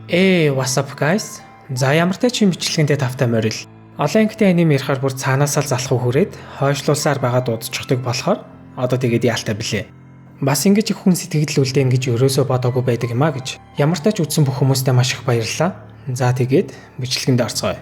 What's up guys? За ямар ч юм бичлэгэндээ тавтай морил. Олон ангитай аним ярихаар бүр цаанаасаа залхуу хүрээд хойшлуулсаар байгаа дуудчихдаг болохоор одоо тэгээд яалтай билээ. Бас ингэж их хүн сэтгэл үлдээн гэж өрөөсөө бодоогүй байдаг юм а гэж. Ямар ч үзсэн бүх хүмүүстээ маш их баярлалаа. За тэгээд бичлэгэнд орцгоё.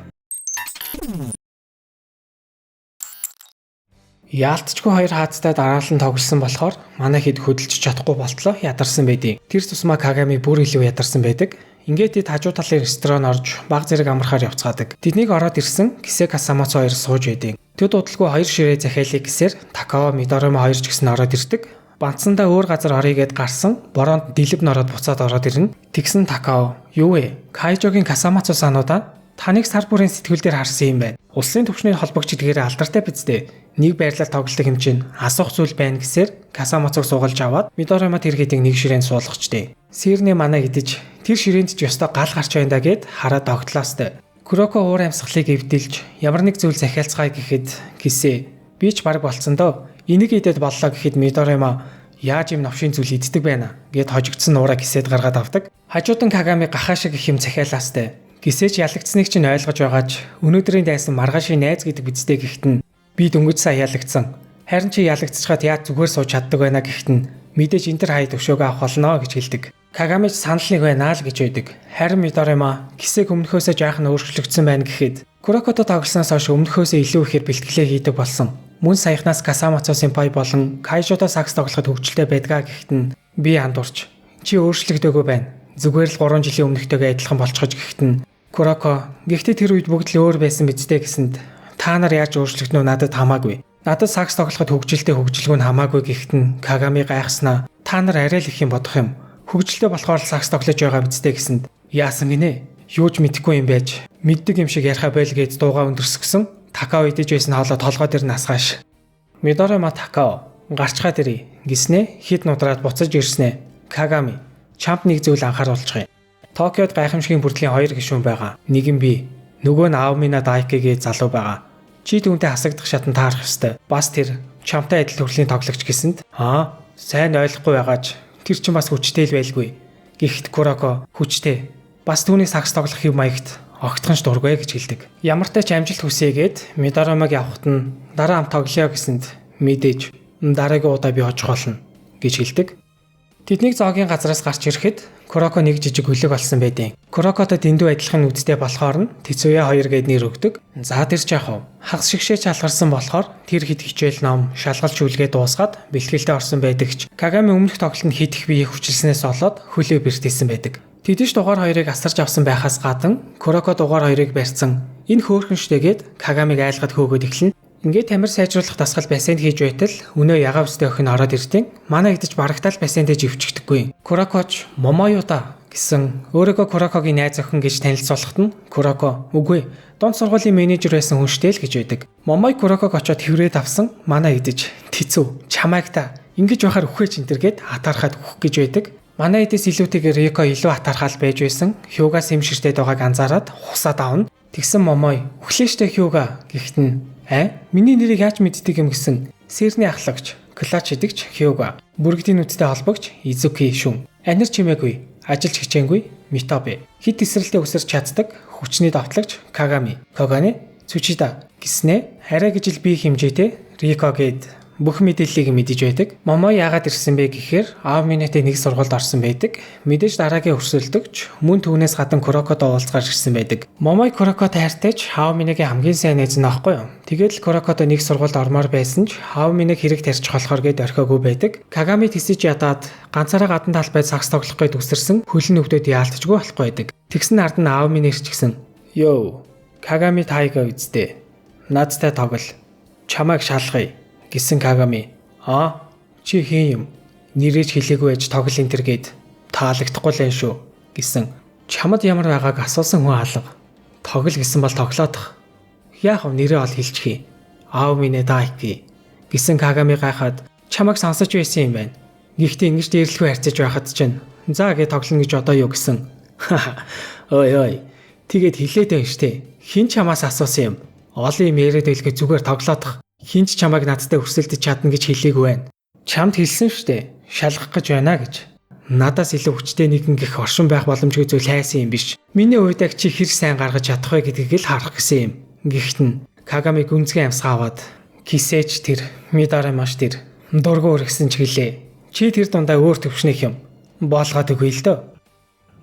Яалтчгүй хоёр хаацтай дараалан тоглосон болохоор манай хэд хөдөлж чадахгүй болтлоо ядарсан байдیں۔ Тэр тусмаа Кагами бүр илүү ядарсан байдаг. Ингээд тэд хажуу талын ресторан орж баг зэрэг амархаар явцгаадаг. Тэднийг ороод ирсэн Кисэ Касамацу хоёр сууж байдیں۔ Тэд удалгүй хоёр ширээ захиалыг гэсээр Такао Мидоромо хоёр ч гэсэн ороод ирдэг. Банцсандаа өөр газар орё гэд гарсан бороонд дэлб нороод буцаад ороод ирнэ. Тэгсэн Такао юу вэ? Кайжогийн Касамацу сануудаа таныг сар бүрийн сэтгүүлдээр харсан юм байна. Улсын түвшний холбогч гэдгээр алдартай биз дээ. Нэг байрлал тоглолтын хэмжээнд асуух зүйл байна гэсээр Касамацуг суугалж аваад Мидоромо тэр хэдийг нэг ширээнд суулгачтэй. Сэрнэ манай идэж тэр ширээнд ч ёстой гал гарч байна да гэд хараад огтлоостой. Куроко уур амьсгалыг эвдэлж ямар нэг зүйл захиалцгаая гэхэд Кисэ би ч баг болцсон доо. Энийг идэд боллоо гэхэд Мидоромо яаж юм новшийн зүйл иддэг байна гэд хожигдсон нуураа Кисэд гаргаад авдаг. Хажуудан Кагами гахаа шиг их юм захиалаастай. Кисэч ялагдсныг чинь ойлгож байгаач өнөөдрийн дайсан маргаашийн найз гэдэг бидтэй гэхэд нь би дөнгөж сая ялагдсан. Харин чи ялагдчихад яаж зүгээр сууж чаддаг байна гэхэд нь мэдээж энэ төр хай төвшөөгөө авах болно гэж хэлдэг. Кагами ч санал нэг байна л гэж байдаг. Харин Мидоромо Кисэг өмнөхөөсөө жаахан өөрчлөгдсөн байна гэхэд Курокото тоглосноос хойш өмнөхөөсөө илүү ихээр бэлтгэлээ хийдэг болсон. Мөн саяхнаас Касамацу сэмпай болон Кайжото сакс тоглоход хөвгөлтэй байдгаа гэхэд нь би андуурч чи өөрчлөгдөөгүй байна. Зүгээр л 3 жилийн өмнөхтэйгээ адилхан болчихож гэхэд нь Куроко гэхдээ тэр үед бүгд л өөр байсан бидтэй гэсэнд та нар яаж өөрчлөгднө надад хамаагүй. Надад сакс тоглоход хөгжилтэй хөгжилгүй нь хамаагүй гэхэд нь Кагами гайхснаа та нар арай л их юм бодох юм. Хөгжилтэй болохоор сакс тоглож байгаа бидтэй гэсэнд яасан гинэ? Юу ч мэдэхгүй юм байж мэддэг юм шиг яриха байл гэж дууга өндөрсгсөн. Такао идэж байсан хоолой толгой дээр насгааш. Мидоромо Такао гарчгаад ирээ гиснэ хит нудраад буцаж ирснэ. Кагами чамд нэг зүйл анхааруулчих юм. Токиод гайхамшигын бүрдлийн 2 гишүүн байгаа. Нэг нь би, нөгөө нь Аомина Дайкигийн залуу байгаа. Чи түүнтэй хасагдах шатан таарах ёстой. Бас тэр чамтай адил төрлийн тоглогч гэсэнд сайн ойлгохгүй байгаач. Тэр чинь бас хүчтэй л байлгүй. Гэхдээ Куроко хүчтэй. Бас түүний сакс тоглох юм маягт огтхон ч дургүй гэж хэлдэг. Ямар ч амжилт хүсээгээд Мидоромог явахт нь дараа ам тоглоё гэсэнд мэдээж дараагийн удаа би очих болно гэж хэлдэг. Тэднийг зоогийн газараас гарч ирэхэд Куроко нэг жижиг хөлөг болсон байдیں۔ Курокото дэндүү адилхан үдтэй болохоор нь Тэцуя 2 гэд нэр өгдөг. За тэр ч яах вэ? Хагас шигшээ чалгарсан болохоор тэр хэд хичээл ном, шалгалж үлгээ дуусгаад бэлтгэлтэй орсон байдаг ч Кагами өмнөх тоглолтод хэд их бие хүчилснээс болоод хөлөө бэртээсэн байдаг. Тэдэш дугаар 2-ыг асарж авсан байхаас гадна Куроко дугаар 2-ыг барьсан. Энэ хөөрхөн штэйгээд Кагамиг айлгад хөөгөөд эхэлнэ. Ингээд тамир сайжруулах дасгал бассейнд хийж байтал өнөө ягаав өстэй охин ороод иртیں۔ Манай идэж барагтаал бассейндээ живчгдэггүй. Курокоч момоо юу та гэсэн өөрөөгөө Курокогийн найз охин гэж танилцуулахад нь Куроко үгүй дунд сургуулийн менежер байсан хүн штэй л гэж байдаг. Момой Куроког очоод хэврээд авсан. Манай идэж Тэцүү чамайг та ингэж байхаар үхэж энтергээд хатаархаад үхэх гэж байдаг. Манай эдээс илүүтэйгээр Рико илүү хатаархаал байж байсан. Хьюга сэмширтэд байгааг анзаараад хусаад авна. Тэгсэн момой өглөөштэй Хьюга гэхэд нь миний нэрийг яаж мэддэг юм гэсэн Сэрний ахлагч Клач идэгч Хьюга бүргэдийн нүдтэй холбогч Изуки шүн анир чимээгүй ажилч хичээнгүй Митобе хит тесрэлтэд өсөрч чаддаг хүчний давтлагч Кагами Когане Цучида гэснэ арай гэж л бие хэмжээтэй Рико гэд бүх мэдээллийг мэдэж байдаг. Момоо яагаад ирсэн бэ гэхээр Аоминэтэй нэг сургуульд орсон байдаг. Мэдээж дараагийн өрсөлдөгч мөн түүнээс гадна Курокото уулзгаар ирсэн байдаг. Момой Курокото хайртайч Аоминэгийн хамгийн сайн найз нь аахгүй юу. Тэгээд л Курокото нэг сургуульд ормоор байсан ч Аоминэг хэрэг тарьчих болохоор гээд орхиогүй байдаг. Кагами тэсэж ядаад ганцаараа гадна талбайд сакс тоглох гээд үсэрсэн хөлн өвдөд яалтчгүй болохгүй байдаг. Тэгсэн ард нь Аоминэ ирч гисэн. Йоо, Кагами тайга үздэ. Надтай тоглол. Чамайг шалгая гэсэн Кагами. Чи хийн юм? Нэрэж хэлээгүй ээж тоглол энэ төр гээд таалагдахгүй л энэ шүү гэсэн. Чамд ямар байгааг асуусан хүн алга. Тоглол гэсэн бол тоглоодох. Яах вэ нэрээ ол хэлчихье. Аоминэ Дайки гэсэн Кагами гайхаад чамайг сонсож байсан юм байна. Гэхдээ ингэж дээрлэхүү харьцаж байхад чинь за гэж тоглоно гэж одоо юу гэсэн. Ой. Тэгээд хэлээд байна штэ. Хин чамаас асуусан юм. Олон юм яриад байлгүй зүгээр тоглоодох. Хинч чамайг надтай өрсөлдөж чадна гэж хэлээгүй байна. Чамд хэлсэн штэ. Шалгах гэж байна гэж. Надаас илүү хүчтэй нэгэн гих оршин байх боломжгүй зүйл хайсан юм биш. Миний уйдаг чи хэр сайн гаргаж чадах вэ гэдгийг л харах гэсэн юм. Гэхдээ Кагами гүнзгий амсгаа аваад кисэж тэр Мидорой маш тэр дургу өргөсөн ч гэлээ. Чи тэр дундаа өөр төвшнөх юм болгоод өгье л дөө.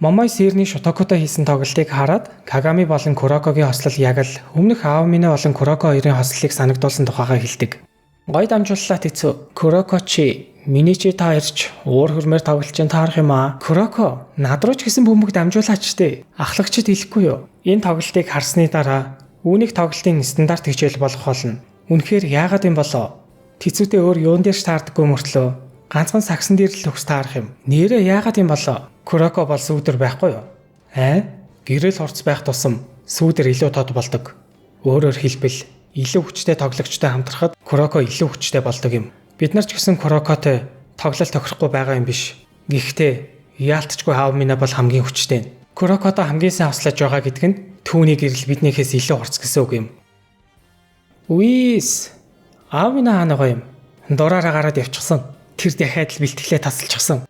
Момой Сэрний Шотокото хийсэн тоглолтыг хараад Кагами болон Курокогийн хослол яг л өмнөх Аомине болон Куроко хоёрын хослолыг санагдуулсан тухайгаа хэлдэг. Гой дамжууллаа тэцүү. Куроко чи миний чи та ирч уур хөрмээр тоглож чинь таарах юм аа. Куроко над руу ч гэсэн бөмбөг дамжуулаач тээ. Ахлагчд хэлэхгүй юу? Энэ тоглолтыг харсны дараа үүнийг тоглолтын стандарт хичээл болох болно. Үнэхээр яагаад юм болоо? Тэцүүтэй өөр юун дээр таардаггүй мөртлөө ганцхан сагсан дээр л төгс таарах юм. Нэрээ яагаад юм болоо? Куроко бол сүүдэр байхгүй юу? Гэрэл хорц байх тусам сүүдэр илүү тод болдог. Өөрөөр хэлбэл илүү хүчтэй тоглогчтой хамтрахад Куроко илүү хүчтэй болдог юм. Бид нар ч гэсэн Курокотой тоглолт тохирохгүй байгаа юм биш. Гэхдээ яалтчгүй Аомине бол хамгийн хүчтэй. Курокото хамгийн сайн хослож байгаа гэдг нь түүний гэрэл биднийхээс илүү хорц гэсэн үг юм. Үис Аомине хаанаа юм? Дураараа гараад явчихсан. Тэр дахиад л бэлтгэлээ тасалчихсан.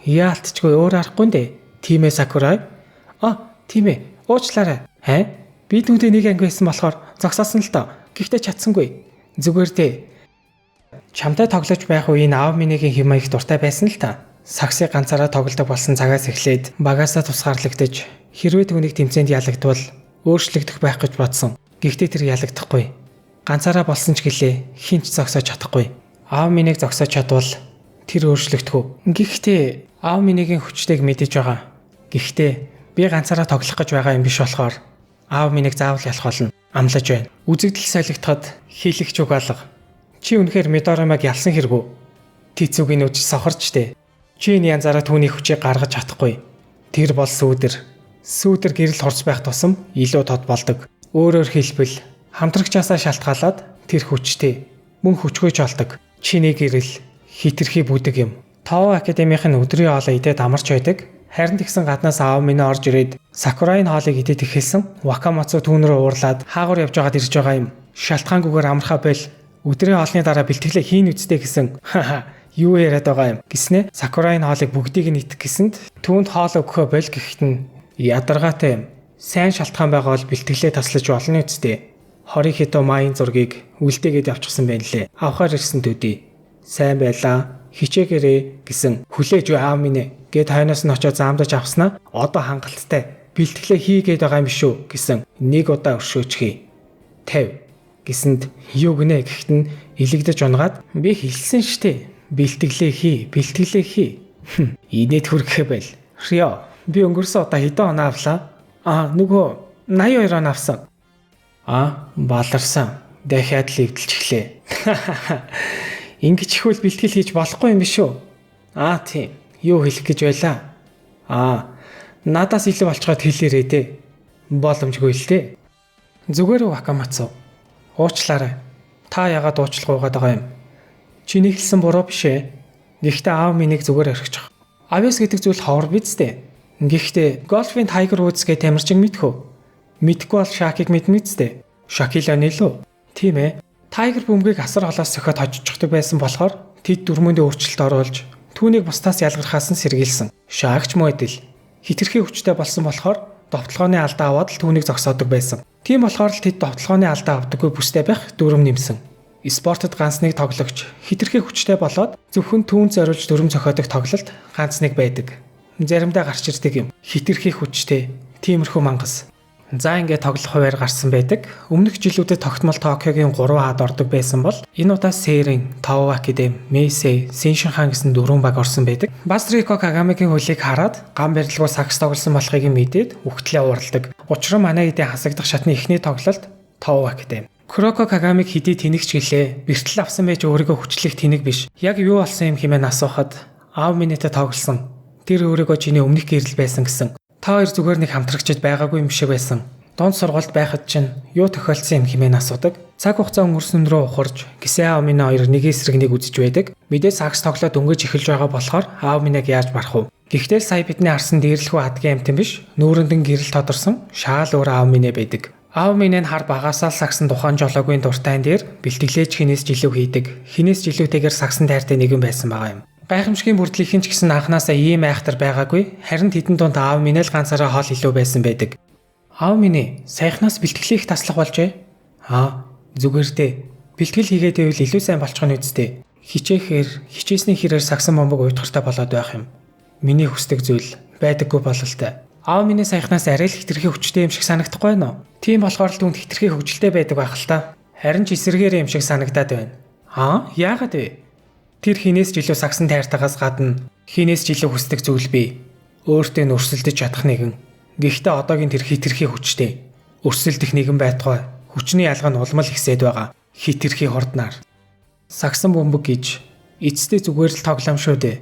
Яалтчгүй өөр аргагүй нэ. Тийм ээ Сакурай. Тийм ээ. Уучлаарай. Би түүнтэй нэг анги байсан болохоор зогсоосон л доо. Гэхдээ чадсангүй. Зүгээр дээ. Чамтай тоглож байх үеийн Аоминегийн хэм маягт дуртай байсан л та. Саксыг ганцаараа тоглодог болсон цагаас эхлээд багаасаа тусгаарлагдаж хэрвээ түүнийг тэмцээнд ялагдвал өөрчлөгдөх байх гэж бодсон. Гэхдээ тэр ялагдахгүй. Ганцаараа болсон ч гэлээ хинч зогсоож чадахгүй. Аоминег зогсоож чадвал тэр өөрчлөгдөх үү? Гэхдээ Аоминегийн хүчтэйг мэдэж байгаа. Гэхдээ би ганцаараа тоглох гэж байгаа юм биш болохоор Аоминег заавал ялах болно. Амлаж байна. Үзэгдэл солигдоход хийлэгч үг алга. Чи үнэхээр Мидороймаг ялсан хэрэггүй. Тэцүүгийн үж сохорч дээ. Чи энэ янзаараа түүний хүчийг гаргаж чадахгүй. Тэр бол сүүдэр. Сүүдэр гэрэл хорц байх тусам илүү тод болдог. Өөрөөр хэлбэл хамтрагчаасаа шалтгаалаад тэр хүчтэй мөн хүчгүйч болдог. Чиний гэрэл хитрхи бүдэг юм. Тоо академийн өдрийн хоолой идээд амарч байдаг. Харин тэгсэн гаднаас Аомине орж ирээд Сакурайн хоолыг идээд эхэлсэн. Вакамацу түүнрөө уурлаад хаагур явж байгаад ирж байгаа юм. Шалтгаангүйгээр амархаа байл. Өдрийн хоолны дараа бэлтгэлээ хийн үсттэй гэсэн. Юу яриад байгаа юм гэснэ. Сакурайн хоолыг бүгдийг нь идэх гэсэнд түүнд хоол өгөхөө бол гэхэд нь ядаргаатай юм. Сайн шалтгаан байгаа бол бэлтгэлээ таслаж болно үсттэй. Хорихито Маийн зургийг үлдээгээд явчихсан байна лээ. Авахаар ирсэн төдий. Сайн байлаа. Хичээгээрээ гэсэн хүлээж Аомине гэд хойноос нь очоод заамдаж авснаа. Одоо хангалттай бэлтгэлээ хийгээд байгаа юм шүү гэсэн. Нэг удаа өршөөчхий. 50 гэсэнд юу гинэ гэхэд нь илэгдэж унгаад би хэлсэн штэ. Бэлтгэлээ хий. Инээд хүргэх байл. Рио би өнгөрсөн удаа хэдэн оноо авлаа? Нөгөө 82 оноо авсан. Баларсан. Дахиад л эвдэлчихлээ. Ингэж ихвэл бэлтгэл хийж болохгүй юм биш үү? Тийм. Юу хэлэх гэж байлаа? Надаас илүү болцоход хэлээрээ дээ. Боломжгүй л дээ. Зүгээр Вакамацу. Уучлаарай. Та яагаад уучлах байгаа юм? Чиний хэлсэн буруу биш ээ. Гэхдээ Аоминег зүгээр орхичих. Авиас гэдэг зүйл ховор бидтэй. Гэхдээ гольфын Tiger Woods гэх тамирчин мэдхүү. Мэдхгүй бол Шакиг мэднэ үсттэй. Шакила нэлөө. Тийм ээ. Tiger бөмбөгийг асар холоос сөхөд хожчихдаг байсан болохоор тэд дөрмөндөө өөрчлөлт оруулж түүнийг бусдаас ялгархаас нь сэргийлсэн. Шаагч мөдөл хитрхи хүчтэй болсон болохоор довтлогооны алдаа аваад л түүнийг зогсоодог байсан. Тийм болохоор л тэд довтлогооны алдаа авдаггүй бүстэй байх дүрм нэмсэн. Спортод ганц нэг тоглогч хитрхи хүчтэй болоод зөвхөн түүнд зориулж дүрм зохиодог тоглолт ганц нэг байдаг. Заримдаа гарч ирдэг юм. Хитрхи хүчтэй тиймэрхүү мангас. За ингээд тоглох хуваар гарсан байдаг. Өмнөх жилүүдэд тогтмол Токиогийн 3 хаад ордог байсан бол энэ удаа Сэрийн, Тоо Академи, Мэйсэй, Синшинхан гэсэн 4 баг орсон байдаг. Басрико Кагамигийн хөлийг хараад гам барилгүй сакс тоглосон болохыг мэдээд үхтлээ уурладаг. Учир нь манай эдийн хасагдах шатны эхний тоглолт Тоо Академи. Куроко Кагамиг хэдий тэнэгч гэлээ. Бэртэл авсан байж өөрийгөө хүчлэх тэнэг биш. Яг юу болсон юм хэмээн асуухад Аоминетэй тоглосон. Тэр өөрийгөө чиний өмнөх гэрэл байсан гэсэн. Та хоёр зүгээр нэг хамтрагчд байгаагүй юм шиг байсан. Донд сургуульд байхад чинь юу тохиолдсон юм хэмээн асуудаг. Цаг хугацаа өнгөрсөн рүү ухарж Гисээ Аомине хоёр нэг эсрэг нэг үзэж байдаг. Мэдээ сакс тоглоод дөнгөж эхэлж байгаа болохоор Аоминег яаж барах вэ? Гэхдээ сая бидний харсан дээрлэхүү адгийн амтэн биш. Нүүрэндэн гэрэл тодорсон шаал өөр Аомине байдаг. Аомине нь хар багасаа саксан тухайн жолоогийн дуртайн дээр бэлтгэлээж хинээс жилүү хийдэг. Хинээс жилүүтэйгээр саксан дайртай нэгэн байсан байгаа юм. Гайхамшигын бүрдлийнхэн ч гэсэн анханасаа ийм айхтар байгаагүй. Харин тэдэн дунд аав минь л ганцаараа хоол илүү байсан байдаг. Аав минь саяхнаас бэлтгэлийг таслах болжээ. Зүгээр дээ. Бэлтгэл хийгээд байвал илүү сайн болчих нь үсттэй. Хичээсний хэрээр сагсан бомбог уйдгартай болоод байх юм. Миний хүсдэг зүйл байдаггүй бололтой. Аав минь саяхнаас арай л хитрхи хүчтэй юм шиг санагдахгүй байна уу? Тийм болохоор л түнд хитрхи хөвгөлтэй байдаг байх л та. Харин ч эсэргээр юм шиг санагдаад байна. Яагаад вэ? Тэр хинээс ч илүү сагсан тайртаагаас гадна хинээс ч илүү хүсдэг зүйл бий. Өөртөө өрсөлдөж чадах нэгэн. Гэхдээ одоогийн тэр хитрхи хүчтэй. Өрсөлдөх нэгэн байтугай. Хүчний ялгаа нь улмал ихсээд байгаа. Хитрхи хорднаар. Сагсан бөмбөг гэж эцэстээ зүгээр л тоглоом шүү дээ.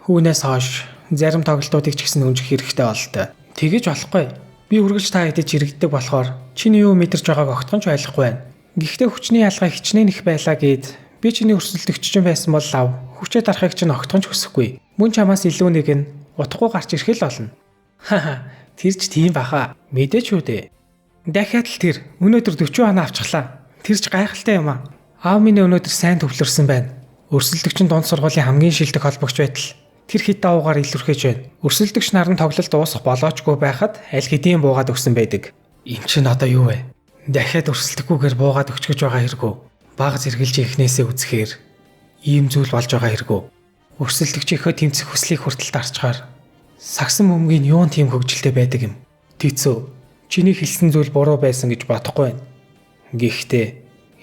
Хүүнээс хойш зарим тоглолтуудыг ч гэсэн өнжих хэрэгтэй болтой. Тэгэж болохгүй. Би үргэлж та хэдэж иргэдэг болохоор чиний юу мэдэрч байгааг огтхон ч ойлгохгүй байна. Гэхдээ хүчний ялгаа хичнээн их байлаа гэд би чиний өрсөлдөгч чинь байсан бол лав. Хүчээ дарахыг чинь огтхон ч хүсэхгүй. Мөн чамаас илүү нэг нь утгагүй гарч ирэх л болно. Тэр ч тийм баха. Мэдээч үү дээ. Дахиад л тэр өнөөдөр 40 хоноо авчихлаа. Тэр ч гайхалтай юм аа. Аав минь өнөөдөр сайн төвлөрсөн байна. Өрсөлдөгчийн дунд сургуулийн хамгийн шилдэг холбогч байтал тэр хэд давуугаар илэрхэж байна. Өрсөлдөгч нар нь тоглолт дуусах болоочгүй байхад аль хэдийн буугаад өгсөн байдаг. Энд чинь одоо юу вэ? Дахиад өрсөлдөхгүйгээр буугаад өгч гэж байгаа хэрэггүй. Баг зэрэглэж ихнээсээ үзэхээр ийм зүйл болж байгаа хэрэггүй. Өрсөлдөгчийнхөө тэмцэх хүслийг хүртэл дарчгаар сагсан бөмбөгийн юун тийм хөгжилтэй байдаг юм. Тэцүү, чиний хэлсэн зүйл буруу байсан гэж бодохгүй байна. Гэхдээ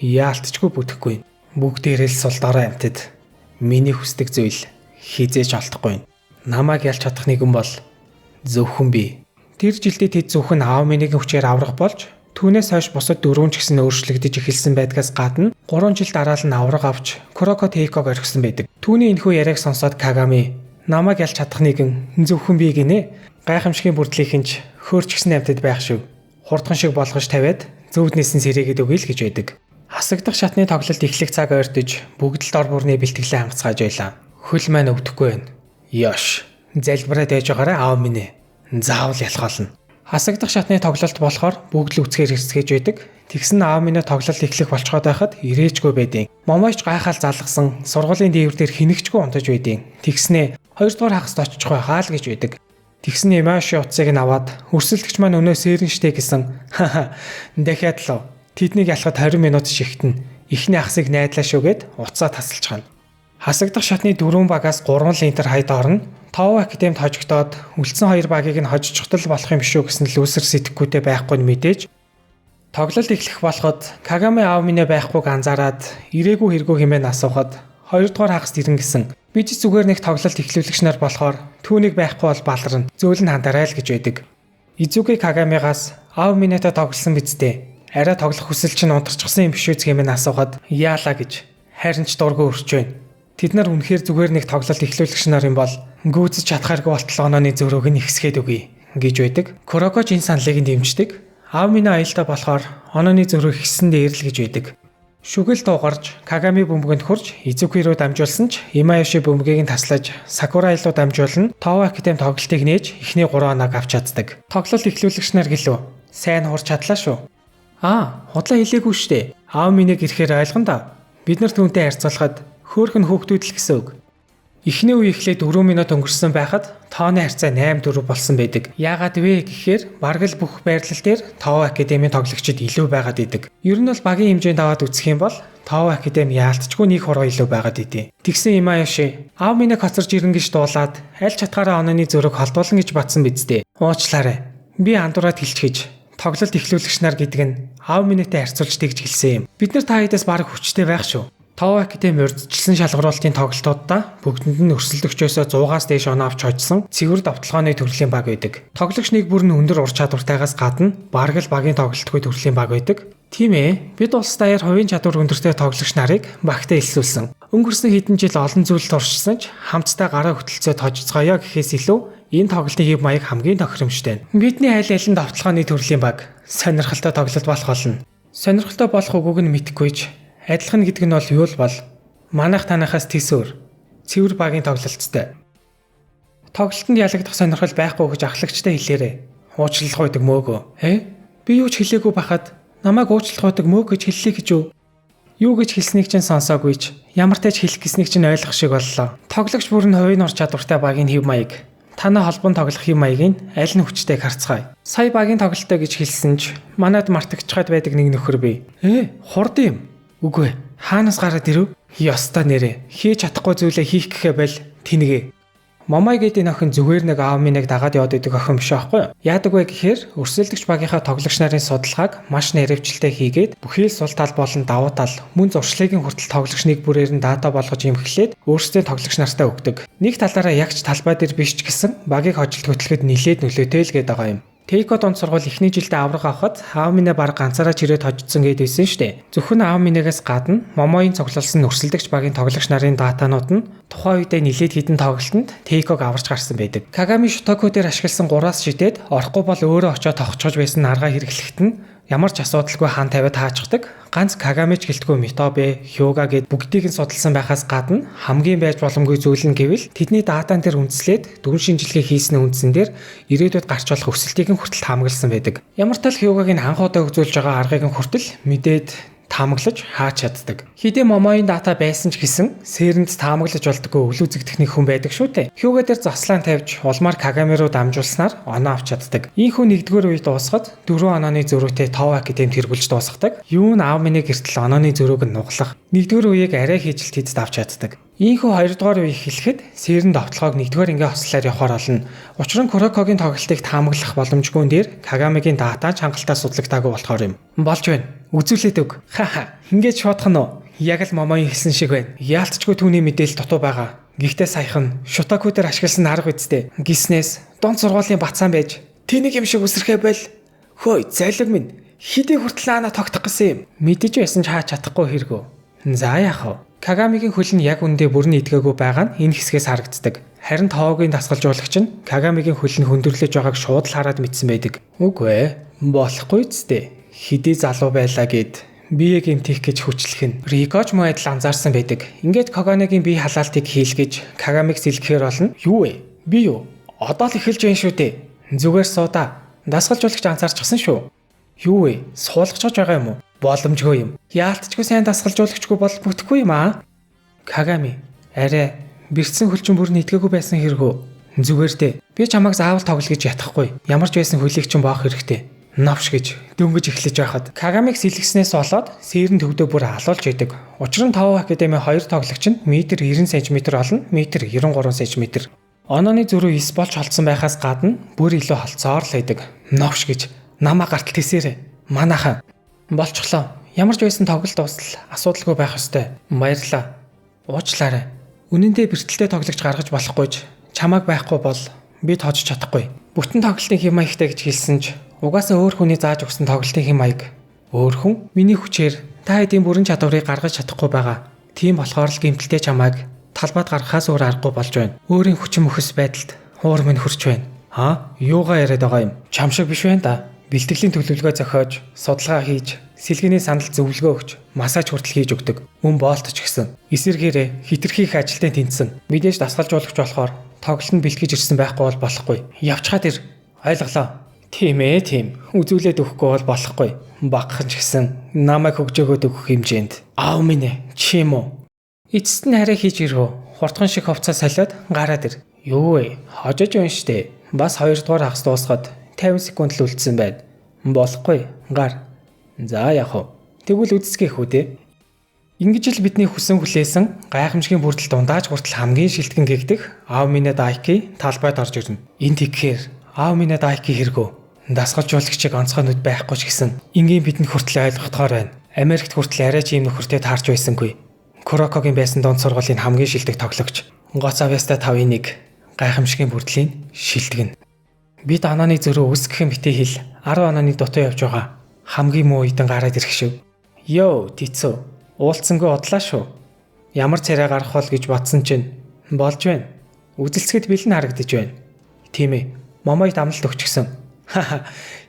яалтчгүй бүтэхгүй. Бүгдээрээ л сул дорой амтд миний хүсдэг зүйл хизээж олдохгүй. Намайг ялж чадах нэгэн бол зөвхөн би. Тэр жилдээ тэд зөвхөн аав минийгийн хүчээр аврах болж түүнээс хойш бусад дөрвөн ч гэсэн өөрчлөгдөж эхэлсэн байдгаас гадна 3 жил дараа нь авраг авч Куроко Тейког орхисон байдаг. Түүний энэхүү яриаг сонсоод Кагами намайг ялж чадах нэгэн зөвхөн би гинэ. Гайхамшигын бүрдлийнхэн ч хөөрч гисэн амтд байх шүү. Хурдхан шиг болгож тавиад зөвднээсэн сэрээгээд өгье л гэж байдаг. Хасагдах шатны тоглолт эхлэх цаг ойртож бүгд л дор бүрний бэлтгэлээ хангацгааж байлаа. Хөл маань өвдөхгүй байна. Ёш. Залбираад байж байгаарай аав минь. Заавал ялах болно. Хасагдах шатны тоглолт болохоор бүгд л үцхээр хэрцгээж байдаг. Тэгсэн аав минь тоглолт эхлэх болцоход байхад ирээчгүй байдیں۔ Момойч гайхаал залгасан сургуулийн дээвэр дээр хинэгчгүй унтаж байдیں۔ Тэгснээ 2 дугаар хагаст очих байхаа л гэж байдаг. Тэгсэн Имаши утсыг нь аваад өрсөлдөгч маань өнөө сэрэн штэ гэсэн. Дахиад л тэднийг ялахад 20 минут шигтэн. Эхний ахсыг найдлаа шүүгээд уцаа тасалчихна. Хасагдах шатны 4 багаас 3 линтер хайд орно. Тов академид хожигдоод үлдсэн 2 багийг нь хожиж чухтал болох юм шүү гэсэн л үсэр сэтгэхүйтэй байхгүй нь мэдээж. Тоглолт эхлэх болоход Кагами аав минь байхгүйг анзаараад ирээгүй хэрэггүй хэмээн асуухад 2 дугаар хагаст ирэн гэсэн. Би ч зүгээр нэг тоглолт эхлүүлэгч нар болохоор түүнийг байхгүй бол баларна. Зөөлн хандарай л гэж байдаг. Изуки Кагамигаас аав миньтай тоглосон бидтэй. Арай тоглох хүсэл чинь унтарчихсан юм биш үү гэмээр асуухад яалаа гэж харин ч дургүй өрч байна. Тэд нар үнэхээр зүгээр нэг тоглолт эхлүүлэгч нар юм бол гүйцэж чадхааргүй болтол онооны зөрөөг нь ихсгээд өгье гэж байдаг. Куроко энэ саналыг нь дэмждэг. Аав минь аюултай болохоор онооны зөрөө ихсэн дээр л гэж байдаг. Шүгэл дуугарч Кагами бөмбөгөнд хурж Изуки руу дамжуулсан ч Имаяши бөмбөгийг нь таслаж Сакурай руу дамжуулна. Тов академи тоглолтыг нээж эхний 3 оног авч чаддаг. Тоглолт эхлүүлэгч нар гэлөө сайн хурж чадлаа шүү. Худлаа хэлээгүй штэ. Аав минийг ирэхээр ойлгоно да. Бид нар түүнтэй харьцуулахад хөөхн хүүхдүүд л гэсэн үг. Эхний үе эхлээд 4 минут өнгөрсөн байхад тооны харьцаа 8-4 болсон байдаг. Яагаад вэ гэхээр бараг л бүх байрлал дээр Тов академийн тоглогчид илүү байгаад идэг. Ер нь бол багийн хэмжээнд аваад үзэх юм бол Тов академи яалтчгүй нэг хуруу илүү байгаад идэв. Тэгсэн Имаяши аав минийг хоцорж ирэн гэж дуулаад аль чатгаараа онооны зөрөг холдуулна гэж батсан бидтэй. Уучлаарай. Би андуураад хэлчихэж тоглолт эхлүүлэгч нар гэдэг нь аав минийтэй харьцуулж тэгж хэлсэн юм. Бид нар та хэдээс бараг хүчтэй байх шүү. Тов академи урьдчилсан шалгаруулалтын тоглолтуудаа бүгдэнд нь өрсөлдөгчөөсөө 100-аас дээш оноо авч хожсон цэвэр давталгооны төрлийн баг байдаг. Тоглогч нэг бүр нь өндөр ур чадвартайгаас гадна бараг л багийн тоглолтгүй төрлийн баг байдаг. Тийм ээ, бид улс даяар хувийн чадвар өндөртэй тоглогч нарыг багтаа элсүүлсэн. Өнгөрсөн хэдэн жил олон зүйл туршсан ч хамтдаа гараа хөтөлцөөд хожицгоё гэхээс илүү энэ тоглолтын хэв маяг хамгийн тохиромжтой. Бидний аль алин давталгооны төрлийн баг сонирхолтой тоглолт болох болно. Сонирхолтой болох үгүйг нь мэдэхгүй ч адилхан гэдэг нь бол юу л бол манайх танахаас тийсөөр цэвэр багийн тоглолттой. Тоглолтод ялагдах сонирхол байхгүй гэж ахлагчтай хэлээрээ. Уучлах байдаг мөөгөө. Би юу ч хэлээгүй бахад намайг уучлах байдаг мөг гэж хэллээ гэж юу? Юу гэж хэлснийг чинь сонсоогүй ч ямар ч хэлэх гэснийг чинь ойлгох шиг боллоо. Тоглогч бүр нь хувийн ур чадвартай багийн хэв маяг. Танай холбоон тоглох хэв маягийг аль нь хүчтэйг харцгаая. Сая багийн тоглолттой гэж хэлсэн ч манайд мартагчхад байдаг нэг нөхөр бий. Хурд юм. Үгүй. Хаанаас гараад ирв? Ёстой нэрээ. Хийж чадахгүй зүйлээ хийх гэхэ бэл тэнэгэ. Момой гэдэг охин зүгээр нэг аав минийг дагаад яваад идэг охин биш аахгүй юу? Яадаг вэ гэхээр өрсөлдөгч багийнхаа тоглогч нарын судалгааг маш наривчлалтай хийгээд бүхий л сул тал болон давуу тал мөн зуршлагын хүртэл тоглогч нэг бүрээр нь дата болгож имхэхлээд өөрсдийн тоглогч нартай өгдөг. Нэг талаараа яг ч талбай дээр биш ч гэсэн багийг хожилт хөтлөхөд нилээд нөлөөтэй л гээд байгаа юм. Тэйко донд сургууль эхний жилдээ авраг авахад аав минь баг ганцаараа чирээд хожигдсон гэдээсэн штэ. Зөвхөн аав минийгээс гадна Момоийн цуглуулсан өрсөлдөгч багийн тоглогч нарын датанууд нь тухайн үедээ нилээд хідэн тоглолтод Тэйког аварч гарсан байдаг. Кагами Шотоку дээр ашигласан 3-аас шидэд орохгүй бол өөрөө очиод тогтчож байсан аргаа хэрэглэхэд нь ямар ч асуудалгүй хаан тавиад хаачдаг. Ганц Кагами ч гэлтгүй Митобе, Хёга гэд бүгдийг нь судалсан байхаас гадна хамгийн байж боломгүй зүйл нь гэвэл тэдний датан дээр үндэслээд дөрвөн шинжилгээ хийсний үндсэн дээр ирээдүйд гарч болох өсөлтийг нь хүртэл хамгаалсан байдаг. Ямар ч тал Хёгагийн анх удаа өгзүүлж байгаа аргыг нь хүртэл мэдээд таамаглаж хаач чаддаг. Хэдий Момоийн дата байсан ч гэсэн сээрэнд таамаглаж болдоггүй өвлөө үзэгдэх нэг хүн байдаг шүү дээ. Хьюга дээр заслаан тавьж улмаар Кагами руу дамжуулснаар оноо авч чаддаг. Ийм хүн нэгдүгээр үед дуусахад 4 онооны зөрүүтэй Тов академид хэрэгжилж дуусгадаг. Юу н аав минь гэртэл онооны зөрүүг нь нуглах. Нэгдүгээр үеийг арай хийжилт хийдэд авч чаддаг. Ийхүү 2 дугаар үе эхлэхэд сэрэн довтлогоог 1-р ангийн хослоор явахаар болно. Учир нь Курокогийн тоглолтыг таамаглах боломжгүй дээр Кагамигийн дата хангалттай судлагдаагүй болохоор юм. Болж байна. Үзүүлээд өг. Хаха. Ингээд шуудах нь уу? Яг л Момоийн хэлсэн шиг байна. Яалтчгүй түүний мэдээлэл дутуу байгаа. Гэхдээ саяхан Шотоку дээр ашигласан арга үсттэй. Гиснээс дунд сургуулийн бацаан байж тэнийг юм шиг үсрэхэ бэл. Хөөе, зайлэг минь. Хидий хүртэл аана тогтох гэсэн юм. Мэдэж байсан ч хаач чадахгүй хэрэгөө. За яах вэ? Кагамигийн хөл нь яг үндэ бүрний идгээгүй байгаа нь энэ хэсгээс харагддаг. Харин Тоогийн дасгалжуулагч нь Кагамигийн хөл нь хөндөрлөж байгааг шууд л хараад мэдсэн байдаг. Үгүй ээ, болохгүй зү. Хидий залуу байлаа гэд бие гэмтэх гэж хүчлэх нь Рикоч муу адил анзаарсан байдаг. Ингээд Каганыгийн бие халаалтыг хийлгэж Кагамиг сэлгэхээр болно. Юу вэ? Би юу? Одоо л эхэлж байна шүү дээ. Зүгээр суудаа. Дасгалжуулагч анзаарчихсан шүү. Юу вэ? Суулгачж байгаа юм уу? Боломжгүй юм. Яалтчгүй сайн дасгалжуулагчгүй бол бүтэхгүй юм аа. Кагами, арай бэрцсэн хөлчин бүрний идгээгүй байсан хэрэгөө. Зүгээр дээ. Би чамайг заавал тоглох гэж ятахгүй. Ямар ч байсан хөлийг чинь боох хэрэгтэй. Навш гэж дөнгөж эхлэж байхад Кагамиг сэлгэснээс болоод сэрэн төвдөө бүр алуулж идэг. Учир нь Тов академи 2 тоглогч нь метр 90 см олно, метр 93 см. Онооны зөрүү 9 болж холдсон байхаас гадна бүр илүү холцоор л байдаг. Навш гэж намаа гартал тесээрээ. Манайхан болчихлоо. Ямар ч байсан тоглолт дуусал асуудалгүй байх ёстой. Баярлалаа. Уучлаарай. Үнэндээ бэртэлтэй тоглогч гаргаж болохгүй ч чамайг байхгүй бол би тоож чадахгүй. Бүтэн тоглолтын хэм маягтай гэж хэлсэн ч угаасаа өөр хүний зааж өгсөн тоглолтын хэм маяг. Өөр хүн миний хүчээр та хэдийн бүрэн чадварыг гаргаж чадахгүй байгаа. Тийм болохоор л гэмтэлтэй чамайг талбайд гаргахаас өөр аргагүй болж байна. Өөрийн хүчин мөхөс байдалд хуур минь хүрч байна. Юугаа яриад байгаа юм? Чам шиг биш байна да. Бэлтгэлийн төлөвлөгөө зохиож, судалгаа хийж, сэлгээний санал зөвлөгөө өгч, массаж хүртэл хийж өгдөг. Мөн боолт ч гэсэн. Эсэргээрээ хитрхи их ажилтны тэнцсэн. Мэдээж дасгалжуулагч болохоор тоглолтод бэлтгэж ирсэн байхгүй бол болохгүй. Явчгаад ир. Ойлголоо. Тийм ээ, тийм. Үзүүлээд өгөхгүй бол болохгүй. Багхан ч гэсэн намайг хөгжөөгөөд өгөх хэмжээнд. Аав минь ээ, чи юм уу? Эцэст нь хараа хийж ирвэ. Хурдхан шиг хувцас солиод гараад ир. Юу вэ? Хожож байна штэ. Бас 2 дугаар хагас дуусгаад 50 секунд л үлдсэн байна. Болохгүй. Гар. За яах вэ? Тэгвэл үдсгэх үү те. Ингэж л бидний хүсэн хүлээсэн гайхамшигын бүрдэл дундааж хүртэл хамгийн шилтгэн гэгдэх аав минь Дайки талбайд орж ирнэ. Энд тэгэхээр аав минь Дайки хэрэгөө. Дасгалжуулагчийг онцгой нүд байхгүй ч гэсэн энгийн бидэнд хүртэл ойлгохдоор байна. Америкт хүртэл арай ч ийм нөхөртэй таарч байсангүй. Курокогийн байсан дунд сургуулийн хамгийн шилдэг тоглогч. Гоцавяста 5-1 гайхамшигын бүрдлийн шилтгэн. Бид онооны зөрөө үсгэхэн битээ хэл 10 онооны дутуу явж байгаа. Хамгийн муу үедэн гараад ирэх шүү. Йоо, тицүү. Уулцсангүй удлаа шүү. Ямар царай гарах бол гэж бодсон чинь болж байна. Үзэлцгэд бэлэн харагдаж байна. Тийм ээ. Момой дамлалт өгчихсөн.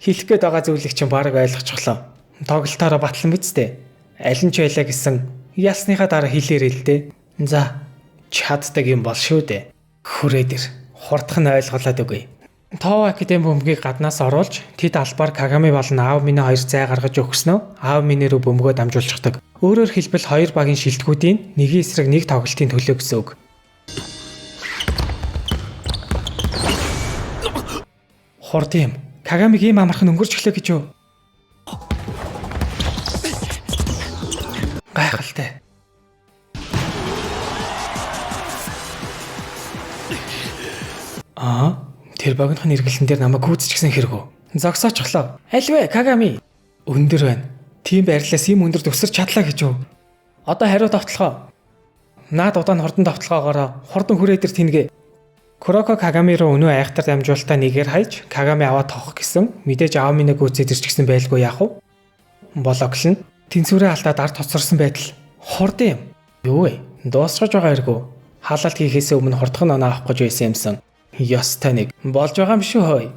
Хэлэх гээд байгаа зүйлийг чинь бараг ойлгочихлоо. Тоглолтоороо батлан бидтэй. Аль нь ч байлаа гэсэн ялсныхаа дараа хэлээрэй л дээ. За, чаддаг юм бол шүү дээ. Хүрээд ир. Хурдхан ойлголоод өгье. Тов академи бөмбөгийг гаднаас оруулж тэд албаар Кагами болон аав минь хоёр зай гаргаж өгснөө аав минь рүү бөмбөгөө дамжуулчихдаг. Өөрөөр хэлбэл хоёр багийн шилдэгүүдийн нэгэн эсрэг нэг тоглолтын төлөө гэсэн үг. Хурд юм. Кагамиг ийм амархан өнгөрч өглөө гэж юу? Гайхалтай. Тэр богинохон эргэлэн дээр намайг гүйцчихсэн хэрэг үү? Зогсоочлоо. Альвэ Кагами? Өндөр байна. Тийм байрлалаас ийм өндөрт өсөрч чадлаа гэж юу? Одоо хариу тавталгаа. Наад удаан хурдан тавталгаагаараа хурдан хүрээ дээр тэнгээ. Куроко Кагами руу өнөө айхтар дамжуулалтаа нэгээр хайж Кагами аваад тоглох гэсэн мэдээж Аоминыг гүйцээд ирчихсэн байлгүй яах вэ? Бологлон тэнцвэрээ алдаад ард тоцорсон байтал хурд юм. Юу вэ? Дуусгаж байгаа хэрэггүй. Халалт хийхээс өмнө хурдхан оноо авах гэж байсан юмсан. Ёстой нэг болж байгаа юм шүү хөөе.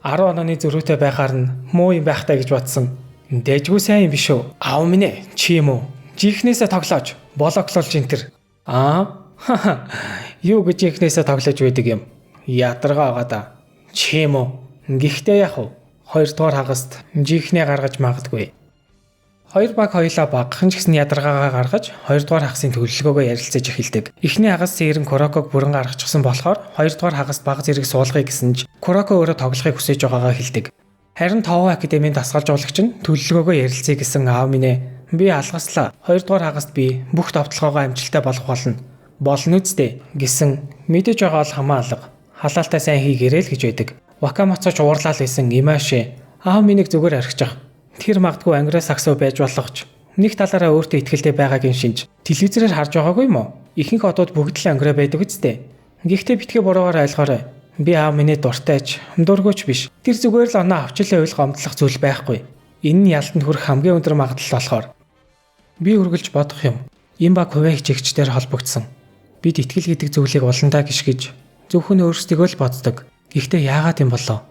10 онооны зөрүүтэй байхаар нь муу юм байхтай гэж бодсон. Дэжгүй сайн юм биш үү? Аомин ээ, чи юм уу? Жихнээсээ тоглоож, блоклуулж энтер. Юу гэж жихнээсээ тоглож байдаг юм? Ядаргаа байгаа да. Чи юм уу? Гэхдээ яах вэ? Хоёрдугаар хагаст жихнээ гаргаж магадгүй. Хоёр баг хоёлаа багахан ч гэсэн ядаргаагаа гаргаж хоёрдугаар хагасын төлөвлөгөөгөө ярилцаж эхэлдэг. Эхний хагас Сэрэн Куроког бүрэн гаргачихсан болохоор хоёрдугаар хагаст баг зэрэг суулгахыг гэсэн ч Куроко өөрөө тоглохыг хүсэж байгаагаа хэлдэг. Харин Тоо академийн дасгалжуулагч нь төлөвлөгөөгөө ярилцъя гэсэн Аоминэ би алгаслаа. Хоёрдугаар хагаст би бүх товтлогоогоо амжилттай болгох болно. Болно үсттэй гэсэн мэдээж байгаа бол хамаалга. Халаалтаа сайн хийгээрэй л гэж байдаг. Вакамацоч уурлал байсан Имаши Аоминыг зүгээр архиж ах. Тэр магадгүй ангиас саксуу байж болох ч нэг талаараа өөртөө ихтэй байгаагийн шинж телевизээр харж байгаагүй юм уу? Ихэнх одууд бүгд л ангираа байдаг үсттэй. Гэхдээ битгий буруугаар ойлгоорой. Би Аоминэ дуртайч, дургүйч биш. Тэр зүгээр л оноо авчлаа уйл гомдлох зүйл байхгүй. Энэ нь ялтанд хүрэх хамгийн өндөр магадлал болохоор би үргэлж бодох юм. Энэ баг хувийн хичээгчдээр холбогдсон. Бид итгэл гэдэг зүйлийг уландаа гიშгэж зөвхөн өөрсдийгөө л боддог. Гэхдээ яагаад юм болоо?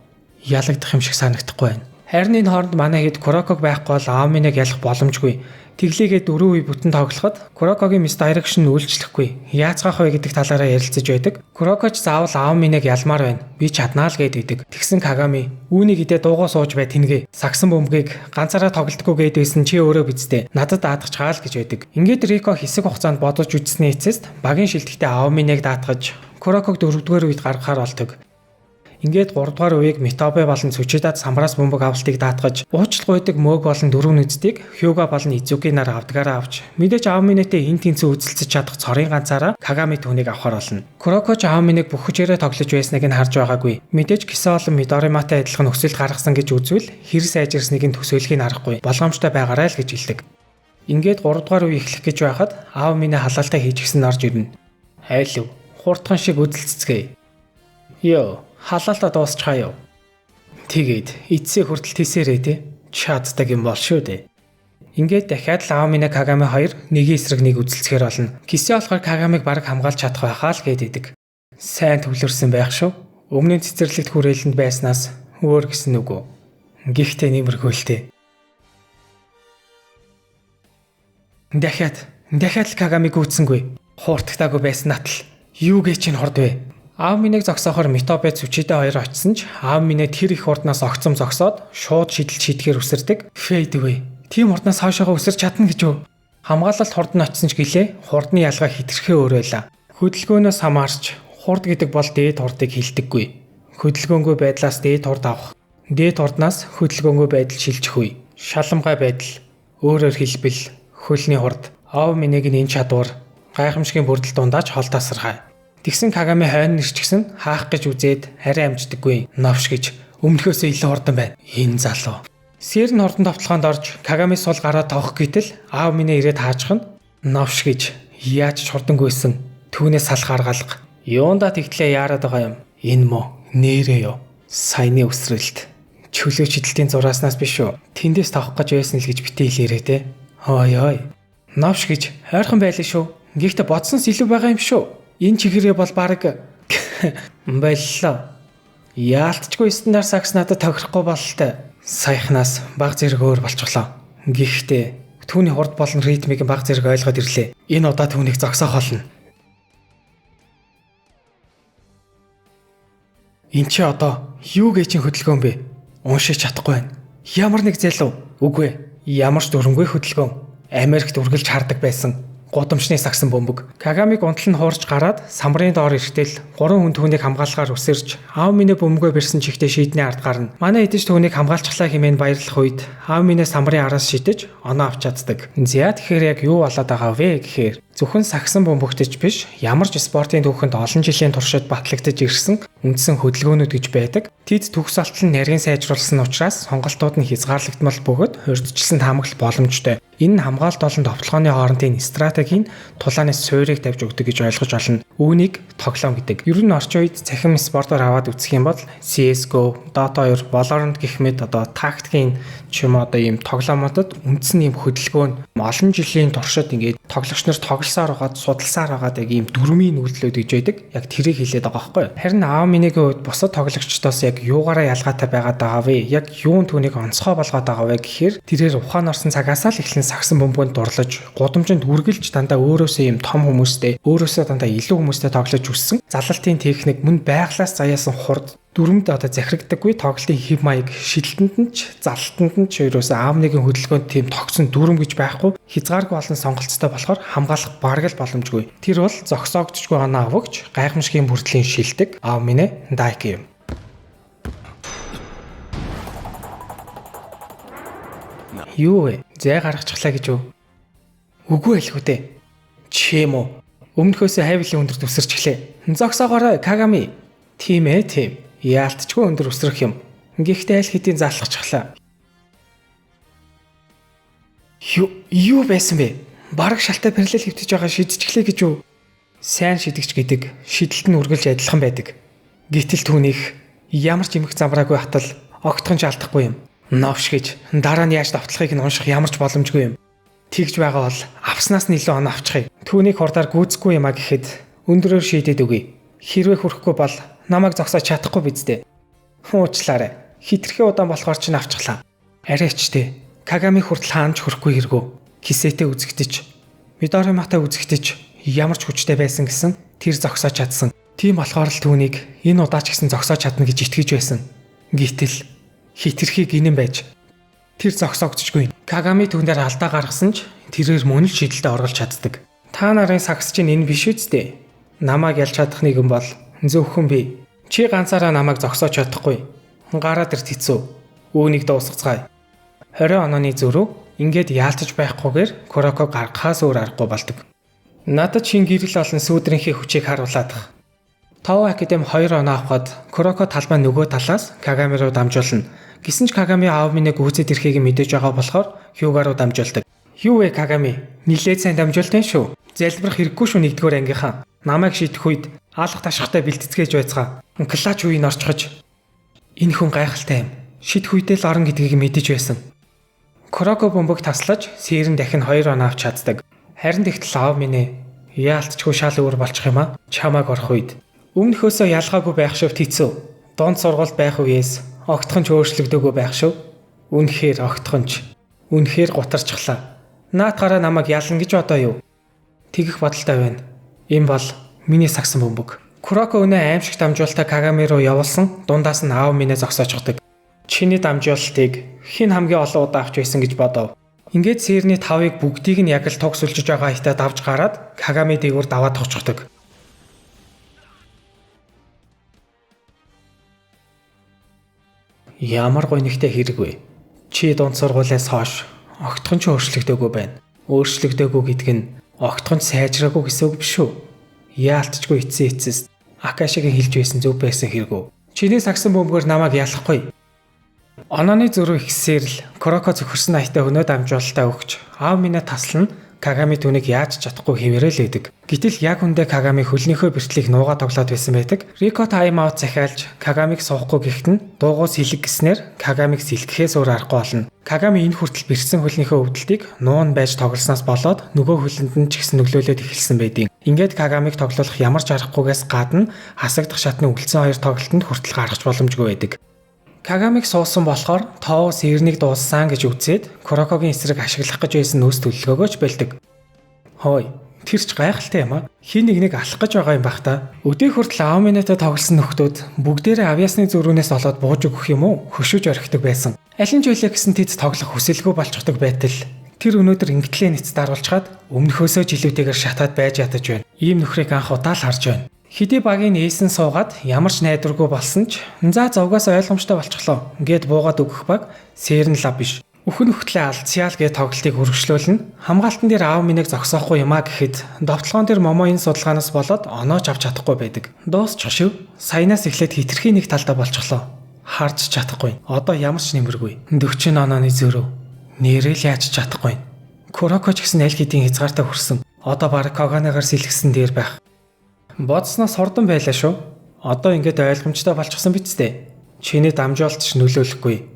Ялагдах юм шиг санагдахгүй байна. Харин энэ хооронд манай хэд Куроког байхгүй бол Аоминыг ялах боломжгүй. Тэглээгээ дөрөв үе бүтэн тоглоход Курокогийн misdirection үйлчлэхгүй. Яацгаах вэ гэдэг талаараа ярилцаж байдаг. Курокоч заавал Аоминыг ялмаар байна. Би чаднаа л гэдэг. Тэгсэн Кагами үүнийг идэ дуугаа сууж бай тэнгээ. Сагсан бөмбөгийг ганцаараа тоглолтгүй гэдээсэн чи өөрөө бидтэй. Надад даатгах чаал гэж байдаг. Ингээд Рико хэсэг хугацаанд бодож үзсний эцэст багийн шилдэгтээ Аоминыг даатгаж Куроког 4-р үед гаргахаар болдог. Ингээд 3-р үеийг Митобе болон Цүчидад самраас бөмбөг авалтыг даатгаж, уучлал гуйдаг Мөг болон дөрөв нүцтийг Хьюга болон Изуки нар авдгаараа авч, мэдээж Аоминэтэй энэ тэнцүү үзэлцэж чадах цорын ганцаараа Кагами түүнийг авахар болно. Курокоч Аоминыг бүх хүчээрээ тоглож байсныг нь харж байгаагүй. Мэдээж Киса болон Мидориматай адилхан өсөлт гаргасан гэж үзвэл хэр сайжирсныг нь төсөөлөхийг харахгүй. Болгоомжтой байгаарай л гэж хэлдэг. Ингээд 3-р үе эхлэх гэж байхад Аоминэ халаалтаа хийж гисэн орж ирнэ. Айлв, хурдхан шиг үзэлцэцгээе. Йоо халаалтаа дуусчихаа юу. Тэгээд эцсээ хүртэл тисээрээ те чаддаг юм бол шүү дээ. Ингээд дахиад л Аоминэ Кагами хоёр нэг эсрэг нэг үзэлцэхээр болно. Кисе болохоор Кагамиг бараг хамгаалж чадах байхаа л гэдэг. Сайн төвлөрсөн байх шүү. Өмнө нь цэцэрлэгт хүрээлэнд байснаас өөр гэсэн үг үү. Гэхдээ нэмэрхүүлтэй. Дахиад л Кагамиг гүйцсэнгүй. Хууртагтаагүй байсан натал. Юу гээ чинь хорд вэ? Аоминыг зогсоохоор Митобе Цүчидэ хоёр очсон ч Аоминэ тэр их хурднаас огцом зогсоод шууд шидэл шийдэхээр үсэрдэг. Fade away. Тийм хурднаас хаашаага үсэрч чадна гэж юу? Хамгаалалт хурд нь очсон ч гэлээ хурдны ялгаа хитрхээ өөр байла. Хөдөлгөөнөөс хамаарч хурд гэдэг бол дээд хурдыг хилдэггүй. Хөдөлгөөнгүй байдлаас дээд хурд авах. Дээд хурднаас хөдөлгөөнгүй байдал шилжих үе. Шаламгай байдал. Өөрөөр хэлбэл хөлний хурд. Аоминыг энэ чадвар гайхамшигын бүрдэл дундааж хол тасархай. Тэгсэн Кагами хойно нэрчгсэн хаах гэж үзээд арай амждаггүй новш гэж өмнөхөөсөө илүү хурдан байна. Энэ залуу. Сэрэн хурдан товтлогоонд орж Кагами сул гараа тоох гэтэл Аоминэ ирээд хаажих нь новш гэж яаж ч хурдангүйсэн түүнээс салах аргалга. Юунда тэгтлээ яарад байгаа юм. Энэ мө нэрээ юу. Саяны өсрэлт. Чөлөө чидэлтийн зурааснаас биш үү. Тэндээс тавах гэж байсан л гэж битээ хэлээрээ те. Ой. Новш гэж ойрхон байлаа шүү. Гэхдээ бодсоос илүү байгаа юм шүү. Энэ чигээрээ бол баг боллоо. Яалтчгүй стандарт сакс надад тохирохгүй бололтой. Саяхнаас баг зэрэг өөр болчихлоо. Гэхдээ түүний хурд болон ритмийг баг зэрэг ойлгоод ирлээ. Энэ удаа түүнийг зогсоох болно. Энд чи одоо юу гээ чин хөдөлгөөн бэ? Уншиж чадахгүй байна. Ямар нэг залуу. Үгүй ээ. Ямар ч дүрмгүй хөдөлгөөн. Америкт үргэлж хардаг байсан гудамжны сагсан бөмбөг. Кагамиг унтал нь хуурч гараад самбарын доор иртэл 3 хүн түүнийг хамгаалахаар үсэрч аав минь бөмбөгөө бэрсэн чихтэй шийдний ард гарна. Манай эдэж түүнийг хамгаалчихлаа хэмээн баярлах үед аав минь самбарын араас шидэж оноо авч чаддаг. За тэгэхээр яг юу болоод байгаа вэ гэхээр зөвхөн сагсан бөмбөгтөж биш, ямар ч спортын түүхэнд олон жилийн туршид батлагдж ирсэн үндсэн хөдөлгөөнүүд гэж байдаг. Тэд төгс олтол нь нарийн сайжруулсан учраас сонголтууд нь хязгаарлагдмал бөгөөд урьдчилсан таамаглал боломжтой. Энэ нь хамгаалалт болон товтлогооны хоорондын стратегийн тулаанаас суурийг тавьж өгдөг гэж ойлгож олно. Үүнийг тоглоом гэдэг. Ер нь орчин үед цахим спортоор аваад үзэх юм бол CS:GO, Dota 2, Valorant гэх мэт тактикийн ч юм ийм тоглоомуудад үндсэн ийм хөдөлгөөн олон жилийн туршид ингээд тоглогч нар тоглосоор байгаад судалсаар байгаад яг ийм дөрмийн үйлдэлүүд гэж байдаг. Яг тэрийг хэлээд байгаа байхгүй юу? Харин аав минийгийн үед бусад тоглогчдоос яг юугаараа ялгаатай байгаад байгаа вэ? Яг юун түүнийг онцгой болгоод байгаа вэ гэхээр тэрээр ухаан орсон цагаасаа л эхлэн сагсан бөмбөгөнд дурлаж, гудамжинд үргэлж дандаа өөрөөсөө ийм том хүмүүстэй, өөрөөсөө дандаа илүү хүмүүстэй тоглож өссөн. Залалтын техник мөн байглаас заяасан хурд дүрмд захирагддаггүй тоглолтын хэв маяг шидэлтэнд нь ч залтанд нь ч ерөөсөө аав нэгэн хөдөлгөөнд тийм тогтсон дүрм гэж байхгүй хязгааргүй олон сонголцтой болохоор хамгаалах бараг л боломжгүй. Тэр бол зогсоогдчихгүй оноо авагч гайхамшигын бүрдлийн шилдэг аав минь Дайки юм. Юу вэ? Зай гаргачихлаа гэж үү? Үгүй байлгүй дээ. Чим үү? Өмнөхөөсөө хайвлын өндөрт өсөрчихлээ. Зогсоогоорой, Кагами. Тийм ээ, тийм. Яалтчгүй өндөр өсрөх юм. Гэхдээ аль хэдийн заалахчихлаа. Юу байсан бэ? Бараг шалтай параллел хэвтэж байгаа шидчихлээ гэж үү? Сайн шидэгч гэдэг шидэлт нь үргэлж адилхан байдаг. Гэтэл түүнийх ямар ч эмх замраагүй хатал огтхон ч алдахгүй юм. Новш гэж дараа нь яаж давтлахыг нь унших ямар ч боломжгүй юм. Тэгж байгаа бол авснаас нь илүү оноо авчихъя. Түүнийг хурдаар гүйцэхгүй юмаа гэхэд өндөрөөр шийдээд өгье. Хэрвээ хүрэхгүй бол намайг зогсоож чадахгүй биз дээ. Уучлаарай. Хитрхээ удаан болохоор ч авчихлаа. Арайчтэй. Кагами хүртэл хаанч хүрэхгүй хэрэггүй. Кисэтэй үзэгдэж, Мидориматай үзэгдэж ямар ч хүчтэй байсан гэсэн тэр зогсоож чадсан. Тийм болохоор л түүнийг энэ удаач гэсэн зогсоож чадна гэж итгэж байсан. Гэтэл хитрхий гинэн байж тэр зогсоогдчихгүй. Кагами түүнээр алдаа гаргасан ч тэрээр мөн л шидэлтэд оролж чаддаг. Та нарын сагс чинь энэ биш үсттэй. Намайг ялж чадах нэгэн бол зөвхөн би. Чи ганцаараа намайг зогсоож чадахгүй. Гараад ирт хэцүү. Үүнийг дуусгацгаая. 20 онооны зөрүү ингээд яалтаж байхгүйгээр Куроко гаргахаас өөр аргагүй болдог. Надад чин гэрэл олон сүүдрийнхээ хүчийг харуулдаг. Тоо академи 2 оноо авахад Куроко талбай нөгөө талаас Кагами руу дамжуулна. Гэсэн ч Кагами аав минь гүйцэд ирэхийг мэдээж байгаа болохоор Хьюга руу дамжуулдаг. Юу вэ Кагами? Нилээд сайн дамжуултын шүү. Залбирах хэрэггүй шүү нэгдүгээр ангийнхаа. Намайг шийдэх үед алах ташхтай бэлтгэж байцгаа. Клач үеийн орчхож. Энэ хүн гайхалтай юм. Шидэх үедээ л орон гэдгийг мэдэж байсан. Куроко бөмбөг таслаж сэрэн дахин 2 оноо авч чаддаг. Харин тэгтэл аав минь яалтчгүй шал өөр болчих юм аа. Чамааг орох үед. Өмнөхөөсөө ялгаагүй байх шивт хэцүү. Дунд сургуульд байх үеэс огтхон ч өөрчлөгдөөгүй байх шүү. Үнэхээр огтхонч. Үнэхээр гутарчихлаа. Наатаараа намайг ялна гэж одоо юу? Тэгэх бодолтой байна. Энэ бол миний сагсан бөмбөг. Куроко өнөө аимшиг дамжуулалтаа Кагами руу явуулсан. Дундаас нь аав минь зогсоочдаг. Чиний дамжуулалтыг хэн хамгийн олон удаа авч байсан гэж бодов. Ингээд сэрний 5-ыг бүгдийг нь яг л тогсулж байгаа хитаа давж гараад Кагами дээгүүр даваад тогчдог. Ямар гонигтай хэрэг вэ? Чи дунд сургуулиас хойш огтхон ч өөрчлөгдөөгүй байна. Өөрчлөгдөөгүй гэдэг нь огтхон ч сайжраагүй гэсэн үг биш үү? Яалтчгүй эцэс Акашигийн хэлж байсан зөв байсан хэрэггүй. Чиний сагсан бөмбөгөөр намайг ялахгүй. Онооны зөрүү ихсээр л Куроко зөвхөрсөн аятаа өнөө дамжуулалтаа өгч аав минь таслана. Кагами түүнийг яаж чадахгүй хэмээрэл идэг. Гэтэл яг үндэ Кагами хөлнийхөө бэртлийг нуугаа тоглоод байсан байдаг. Рико тайм аут захиалж Кагамиг суухгүй гэхэд нь дуугуус сэлэг гэснээр Кагамиг сэлгэхээс өөр аргагүй болно. Кагами энэ хүртэл бэрсэн хөлнийхөө өвдөлтийг нуун байж тоглосноос болоод нөгөө хөлөнд нь ч гэсэн нөлөөлөд эхэлсэн байдیں۔ Ингээд Кагамиг тоглох ямар ч аргахгүйгээс гадна хасагдах шатны үлдсэн 2 тоглолтод хүртэл гаргаж боломжгүй байдаг. Кагамиг суусан болохоор тоо сэрнийг дууссан гэж үзээд Курокогийн эсрэг ашиглах гэж байсан нөөц төлөлгөөгөөч бэлдэг. Хой, тэр ч гайхалтай юм аа. Хин нэг алах гэж байгаа юм бах та. Өдөө хүртэл аав миньтай тоглосон нөхдүүд бүгдээрээ авьяасны зөрүүнээс олоод бууж өгөх юм уу? Хөшөөж орхидог байсан. Алин ч үлээ гэсэн тэд тоглох хүсэлгүй болчихдог байтал Тэр өнөөдөр ингэтлээ нэц даруулчаад өмнөхөөсөө жилүүтэйгээр шатаад байж ядаж байна. Ийм нөхрийг анх удаа л харж байна. Хэдий багийн нээсэн суугаад ямар ч найдваргүй болсон ч за зовгоос ойлгомжтой болчихлоо гэд буугаад өгөх баг сэрн лав биш. Үхэн нөхтлээ алдсяал гэд тоглолтыг үргэлжлүүлнэ. Хамгаалтан дээр аав минийг зогсоохгүй юмаа гэхэд довтлогоон дээр момоо энэ судалгаанаас болоод оноож авч чадахгүй байдаг. Дуусчих шив. Саянаас эхлээд хитрхи нэг талдаа болчихлоо. Харж чадахгүй. Одоо ямар ч нэмэргүй. 40 онооны зөрөө. Нэрэл яаж чадахгүй. Куроко ч гэсэн аль хэдийн хязгаартай хүрсэн. Одоо баг Каганагаар сэлгэсэн дээр байх. Бодсноос хордон байлаа шүү. Одоо ингээд ойлгомжтой болчихсон биз дээ. Чиний дамжуултч нөлөөлөхгүй.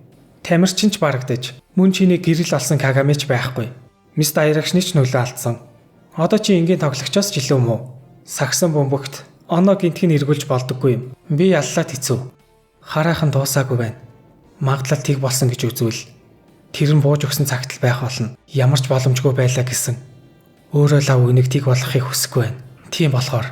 Тамирчин ч барагдаж, мөн чиний гэрэл алсан Кагами ч байхгүй. Мист аярагчны ч нөлөө алдсан. Одоо чи ингийн тоглогчоос ч илүү муу. Сагсан бөмбөгт оноо гинтгийг эргүүлж болдоггүй юм. Би яллаад хэцүү. Хараахан дуусаагүй байна. Магадлал тийг болсон гэж үзвэл тэр нь бууж өгсөн цагт л байх болно. Ямар ч боломжгүй байлаа гэсэн. Өөрөө лав үнэгтийг болгохыг хүсэхгүй байна. Тийм болохоор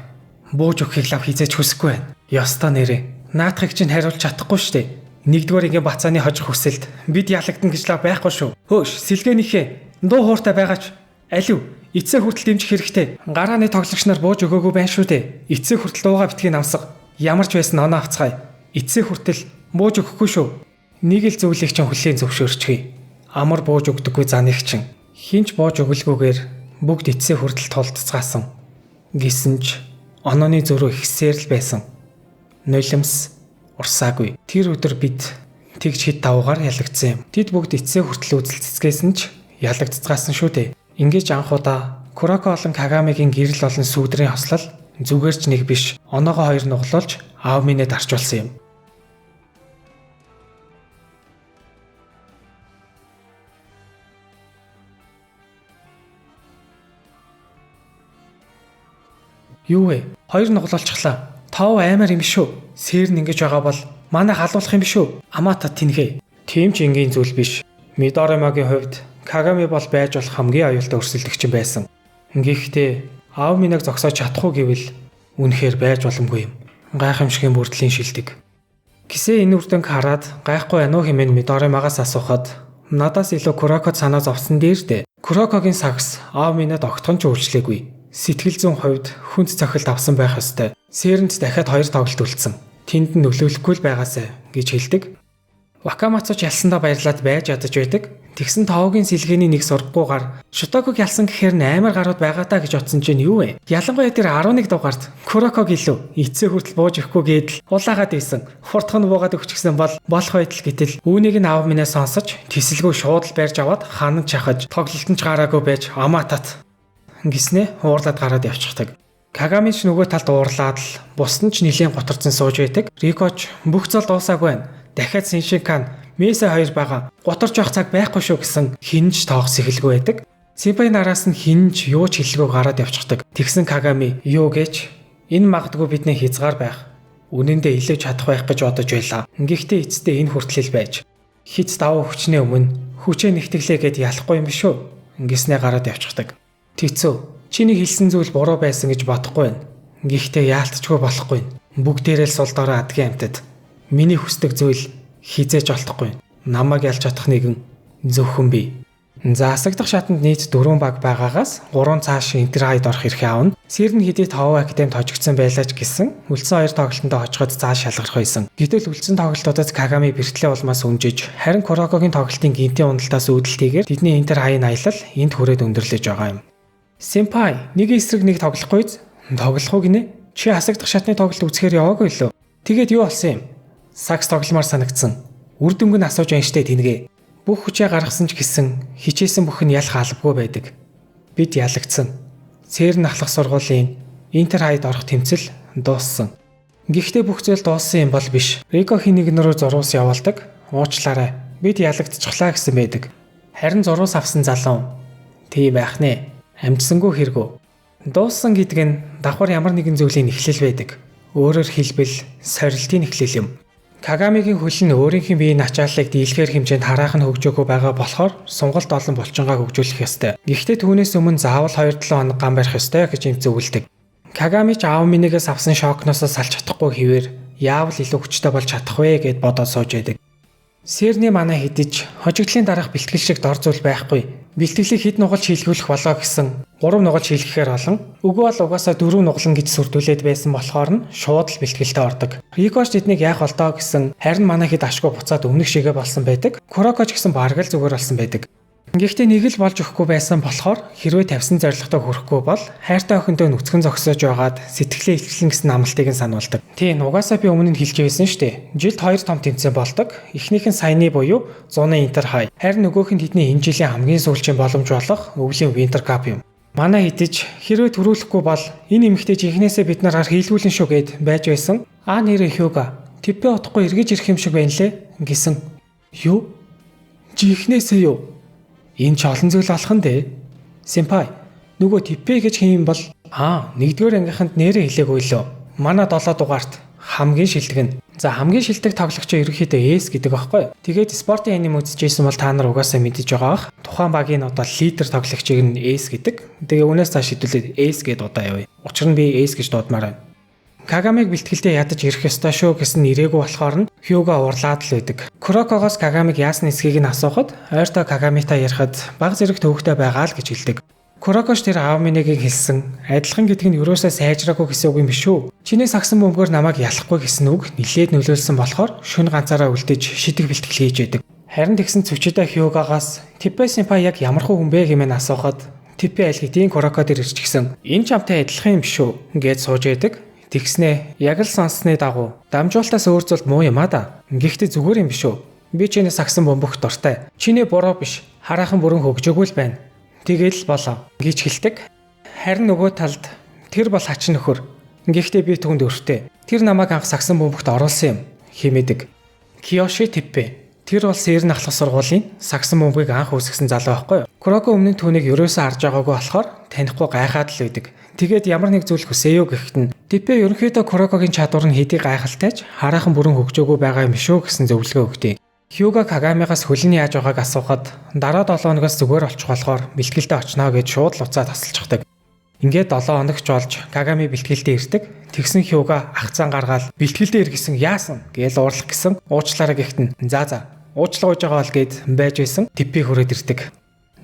бууж өгөхийг лав хизээч хүсэхгүй байна. Ёстой нэрээ. Наадахыг чинь хариулж чадахгүй штэ. Нэгдүгээр ингийн бацааны хожих хүсэлд бид ялагдана гэж лав байхгүй шүү. Хөөш, сэлгээнийхээ дуу хууртай байгаач. Алив, эцсээ хүртэл дэмжих хэрэгтэй. Гарааны тоглогч нар бууж өгөөгүй байна шүү дээ. Эцсээ хүртэл дууга битгий намсаг. Ямар ч байсан оноо авцгаая. Эцсээ хүртэл бууж өгөхгүй шүү. Нэг л зүйлийг чинь хүлээн зөвшөөрчихье. Амар бууж өгдөггүй заныг чинь хинч бууж өгөлгүйгээр бүгд эцсээ хүртэл тулдцгаасан. Гэсэн ч онооны зөрүү ихсээр л байсан. Нулимс урсаагүй. Тэр өдөр бид тэгж хэд давгаар ялагдсан юм. Тэд бүгд эцсээ хүртэл үзэлцэцгээсэн ч ялагдцгаасан шүү дээ. Ингээд анх удаа Куроко болон Кагамигийн гэрэл болон сүүдрийн хослол зүгээр ч нэг биш. Оноогоо хоёр нуглуулж аав минь дарчулсан юм. Юу вэ? Хоёр нуглуулчихлаа. Тав аймаар юм шүү. Сэрн ингэж байгаа бол манай халуулах юм биш үү? Амата тэнхээ. Тийм ч энгийн зүйл биш. Мидоремагийн хувьд Кагами бол байж болох хамгийн аюултай өрсөлдөгч байсан. Гэхдээ аав минийг зогсоож чадахгүй гэвэл үнэхээр байж боломгүй юм. Гайхамшигын бүрдлийн шилдэг. Гисээ энэ үрдэнг хараад гайхгүй ануу хэмээн Мидоремагаас асуухад надаас илүү Курокод санаа зовсон дээрдээ. Курокогийн сагс аав минийд огтхон ч үйлчлээгүй. Сэтгэл зүйн хувьд хүнд цохилт авсан байх ёстой. Сэрэнт дахиад хоёр тоглолт үлдсэн. Тэнд нь нөлөөлөхгүй л байгаасай гэж хэлдэг. Вакамацуч ялсандаа баярлаад байж ядаж байдаг. Тэгсэн Таогийн сэлгээний нэг сургагүйгээр Шотоког ялсан гэхээр 8 гарууд байгаа даа гэж утсан чинь юу вэ? Ялангуяа тэр 11 дугаард Куроког илүү эцсээ хүртэл бууж өгөхгүй гэдэл улаагаад байсан. Хурдхан буугаад өгчихсэн бол болох байтал гэтэл үүнийг нь аав минь сонсож тэсэлгүй шууд л барьж аваад ханан чахаж тоглолтод ч гараагүй байж амаатат гиснэ уурлаад гараад явчихдаг. Кагами ч нөгөө талд уурлаад л бусд нь ч нилийн гутарсан сууж байдаг. Рикоч бүх зол дуусаагүй байна. Дахиад Синшикан Месэ хоёр байгаа. Гутарч явах цаг байхгүй шүү гэсэн хинж тоогс эхэлгүй байдаг. Симпай нараас нь хинж юу ч хэллгүй гараад явчихдаг. Тэгсэн Кагами юу гэж энэ магадгүй бидний хязгаар байх. Үнэндээ илүү чадах байх гэж бодож байлаа. Гэхдээ эцэстээ энэ хүртэл байж хит давуу хүчнээ өмнө хүчээ нэгтгэлээ гэд ялахгүй юм биш үү? Ингэснээ гараад явчихдаг. Тэцүү, чиний хэлсэн зүйл буруу байсан гэж бодохгүй байна. Гэхдээ яалтчгүй болохгүй. Бүгдээрээ л сул дорой адгийн амьтад. Миний хүсдэг зүйл хизээж олдохгүй. Намайг ялж чадах нэгэн зөвхөн би. За асагдах шатанд нийт 4 баг байгаагаас 3 цааш интерхайд орох эрхээ аавна. Сэрн хэдий 5 академид хожигдсан байлаа ч гэсэн үлдсэн 2 тоглолтонд хожиход цааш шалгарх байсан. Гэтэл үлдсэн тоглолтуудад Кагами бэртлээ улмаас өмжиж, харин Курокогийн тоглолтын гинтийн уналтаас үүдэлтэйгээр тэдний интерхайн аялал энд хүрээд өндөрлөж байгаа юм. Сэмпай, нэг эсрэг нэг тоглохгүй биз? Тоглох уу гинэ? Чи хасагдах шатны тоглолт үзэхээр яваагүй лөө. Тэгээд юу болсон юм? Сакс тогломоор санагдсан. Үр дүнг нь асууж байна штэ тэнгээ. Бүх хүчээ гаргасан ч гэсэн хичээсэн бүх нь ялах албагүй байдаг. Бид ялагдсан. Цэрн ахлах сургуулийн интерхайд орох тэмцэл дууссан. Гэхдээ бүх зүйл дууссан юм бол биш. Рико хэнийг нөрөө зурвас явуулдаг. Уучлаарай. Бид ялагдчихлаа гэсэн байдаг. Харин зурвас авсан залуу. Тийм байх нэ. Амжсангүй хэрэггүй. Дууссан гэдэг нь давхар ямар нэгэн зүйлийн эхлэл байдаг. Өөрөөр хэлбэл сорилтын эхлэл юм. Кагамигийн хөл нь өөрийнх нь биеийн ачааллыг дийлэхээр хэмжээнд хараахан хөгжөөгөө байгаа болохоор сонголт олон булчингаа хөгжүүлэх ёстой. Гэхдээ түүнээс өмнө заавал 2-7 хоног гам барих ёстой гэж юм зөвлөдөг. Кагами ч аав минийгээс авсан шокноос салж чадахгүй хэвээр яавал илүү хүчтэй болж чадах вэ гэд бодоод сууж байдаг. Сэрний манай хэдиж хожигдлын дараах бэлтгэл шиг дор зүйл байхгүй. бэлтгэлийг хэд нугалж хийлгүүлэх болоо гэсэн 3 нугалж хийлгэхээр олон. Үгүй бол угаасаа 4 нугалан гэж сүрдүүлээд байсан болохоор нь шууд л бэлтгэлтэй ордог. Рикоч тэднийг яах болдоо гэсэн харин манай хэд ашгүй буцаад өмнөх шигээ болсон байдаг. Курокоч гэсэн бараг л зүгээр болсон байдаг. Гэхдээ нэг л болж өгөхгүй байсан болохоор хэрвээ тавьсан зорилготой хүрэхгүй бол хайртай охиндөө нүцгэн зогсоож байгаад сэтгэлээ илчлэн гэсэн амлалтыг нь сануулдаг. Тийм угаасаа би өмнө нь хэлж байсан шүү дээ. Жилд 2 том тэмцээн болдог. Эхнийх нь саяны буюу 100-ны Интер хай. Харин нөгөөх нь тэдний энэ жилийн хамгийн сүүлчийн боломж болох өвлийн Винтер кап юм. Манай хидэж хэрвээ төрүүлэхгүй бол энэ эмэгтэй жинхнээсээ бид нараар хийлгүүлэн шүү гэд байж байсан. Нэрээ Хьюга Типпе утахгүй эргэж ирэх юм шиг байна лээ гэсэн. Юу? Жинхнээсээ юу? Энэ ч олон зүйл болох нь дээ. Сэмпай, нөгөө Типпе гэж хэм бол нэгдүгээр ангийнханд нэрээ хэлээгүй лөө. Манай 7 дугаарт хамгийн шилдэг нь. За хамгийн шилдэг тоглогчоо ерөнхийдөө эс гэдэг аахгүй. Тэгээд спортын аним үзчихсэн бол та нар угаасаа мэдэж байгаа бах. Тухайн багийн одоо лидер тоглогчийг нь эс гэдэг. Тэгээ үүнээс цааш хэдүүлээд эс гэдээ удаа явъя. Учир нь би эс гэж дуудмаар байна. Кагамиг бэлтгэлдээ ядаж ирэх ёстой шүү гэсэн нэрээгүй болохоор нь Хьюга урлаад л байдаг. Курокогоос Кагамиг яасны эсхийг нь асуухад ойртой Кагамитай ярихад баг зэрэг төвөгтэй байгаа л гэж хэлдэг. Курокош тэр аав минийгийг хэлсэн. Адилхан гэдэг нь юусаа сайжраагүй гэсэн үг юм биш үү? Чиний сагсан бөмбөгөөр намайг ялахгүй гэсэн үг нилээд нөлөөлсөн болохоор шөнө ганцаараа үлдээж шидэг бэлтгэл хийж байдаг. Харин тэгсэн цүчэдэ Хьюгагаас Типпе сэмпай яг ямар хүн бэ хэмээн асуухад Типпе аль хэдийн Куроко дээр ирчихсэн. Энэ ч амтай адилхан юм биш үү гэж сууж байдаг. Тэгснэ яг л сонссны дагуу дамжуултаас өөр зүйл муу юм да. Гэхдээ зүгээр юм биш үү? Би чиний сагсан бөмбөгт дуртай. Чиний буруу биш. Хараахан бүрэн хөгжөөгүй л байна. Тэгэл болоо гэж хэлдэг. Харин нөгөө талд тэр бол хач нөхөр. Гэхдээ би түүнд өртөө. Тэр намайг анх сагсан бөмбөгт оруулсан юм хэмээдэг. Киоши Типпе. Тэр бол Сэрн ахлах сургуулийн сагсан бөмбөгийг анх үүсгэсэн залуу байхгүй юу? Куроко өмнө түүнийг ерөөсөө харж байгаагүй болохоор танихгүй гайхаад л байдаг. Тэгээд ямар нэг зүйл хүсэё гэхэд нь Типпе ерөнхийдөө Курокогийн чадвар нь хэдий гайхалтайч хараахан бүрэн хөгжөөгүй байгаа юм шүү гэсэн зөвлөгөө өгдөө. Хьюга Кагамигаас хөлн яаж байгааг асуухад дараа 7 хоногоос зүгээр олчих болохоор бэлтгэлдээ очноо гэж шууд л уцаа тасалчихдаг. Ингээд 7 хоногч болж Кагами бэлтгэлдээ ирдэг. Тэгсэн Хьюга ах цан гаргаал бэлтгэлдээ иргэсэн яасан гээл уурлах гэсэн уучлаарай гэхэд нь за уучлах гэж байгаа л гээд байж байсан. Типпе хүрээд ирдэг.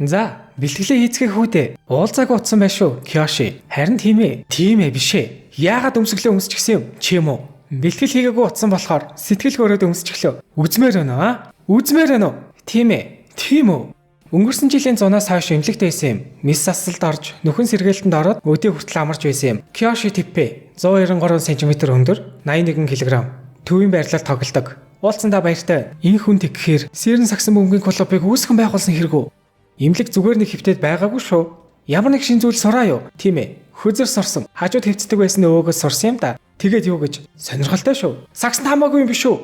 За бэлтгэлээ хийцгээх хүүдээ уулзааг утсан байх шүү Киоши. Харин тийм ээ биш ээ. Яагаад өмсгөлөө өмсчихсэн юм чи юм уу? Бэлтгэл хийгээгүй утсан болохоор сэтгэл хөөрөөд өмсчихлөө. Үзмээр байна Үзмээр байна уу? Тийм үү? Өнгөрсөн жилийн 100-аас хойш эмнэлэгтэй байсан юм. Мис асалд орж нөхөн сэргээлтэнд ороод өдөө хүртэл амарч байсан юм. Киоши Типпе 193 см өндөр, 81 кг. Төвийн байрлал тоглодог. Уулзсандаа баяртай. Энэ хүн тэгхээр Сэрн сагсан бөмбөгийн клубыг үүсгэн байгуулсан хэрэггүй. Имлэг зүгээр нэг хөвтөд байгаагүй шүү. Ямар нэг шин зүйл сураа юу? Тийм ээ. Хөзөр сурсан. Хажууд хөвцдөг байсан өвөөгөөс сурсан юм да. Тэгээд юу гэж сонирхолтой шүү. Сагсан хамаагүй юм биш үү?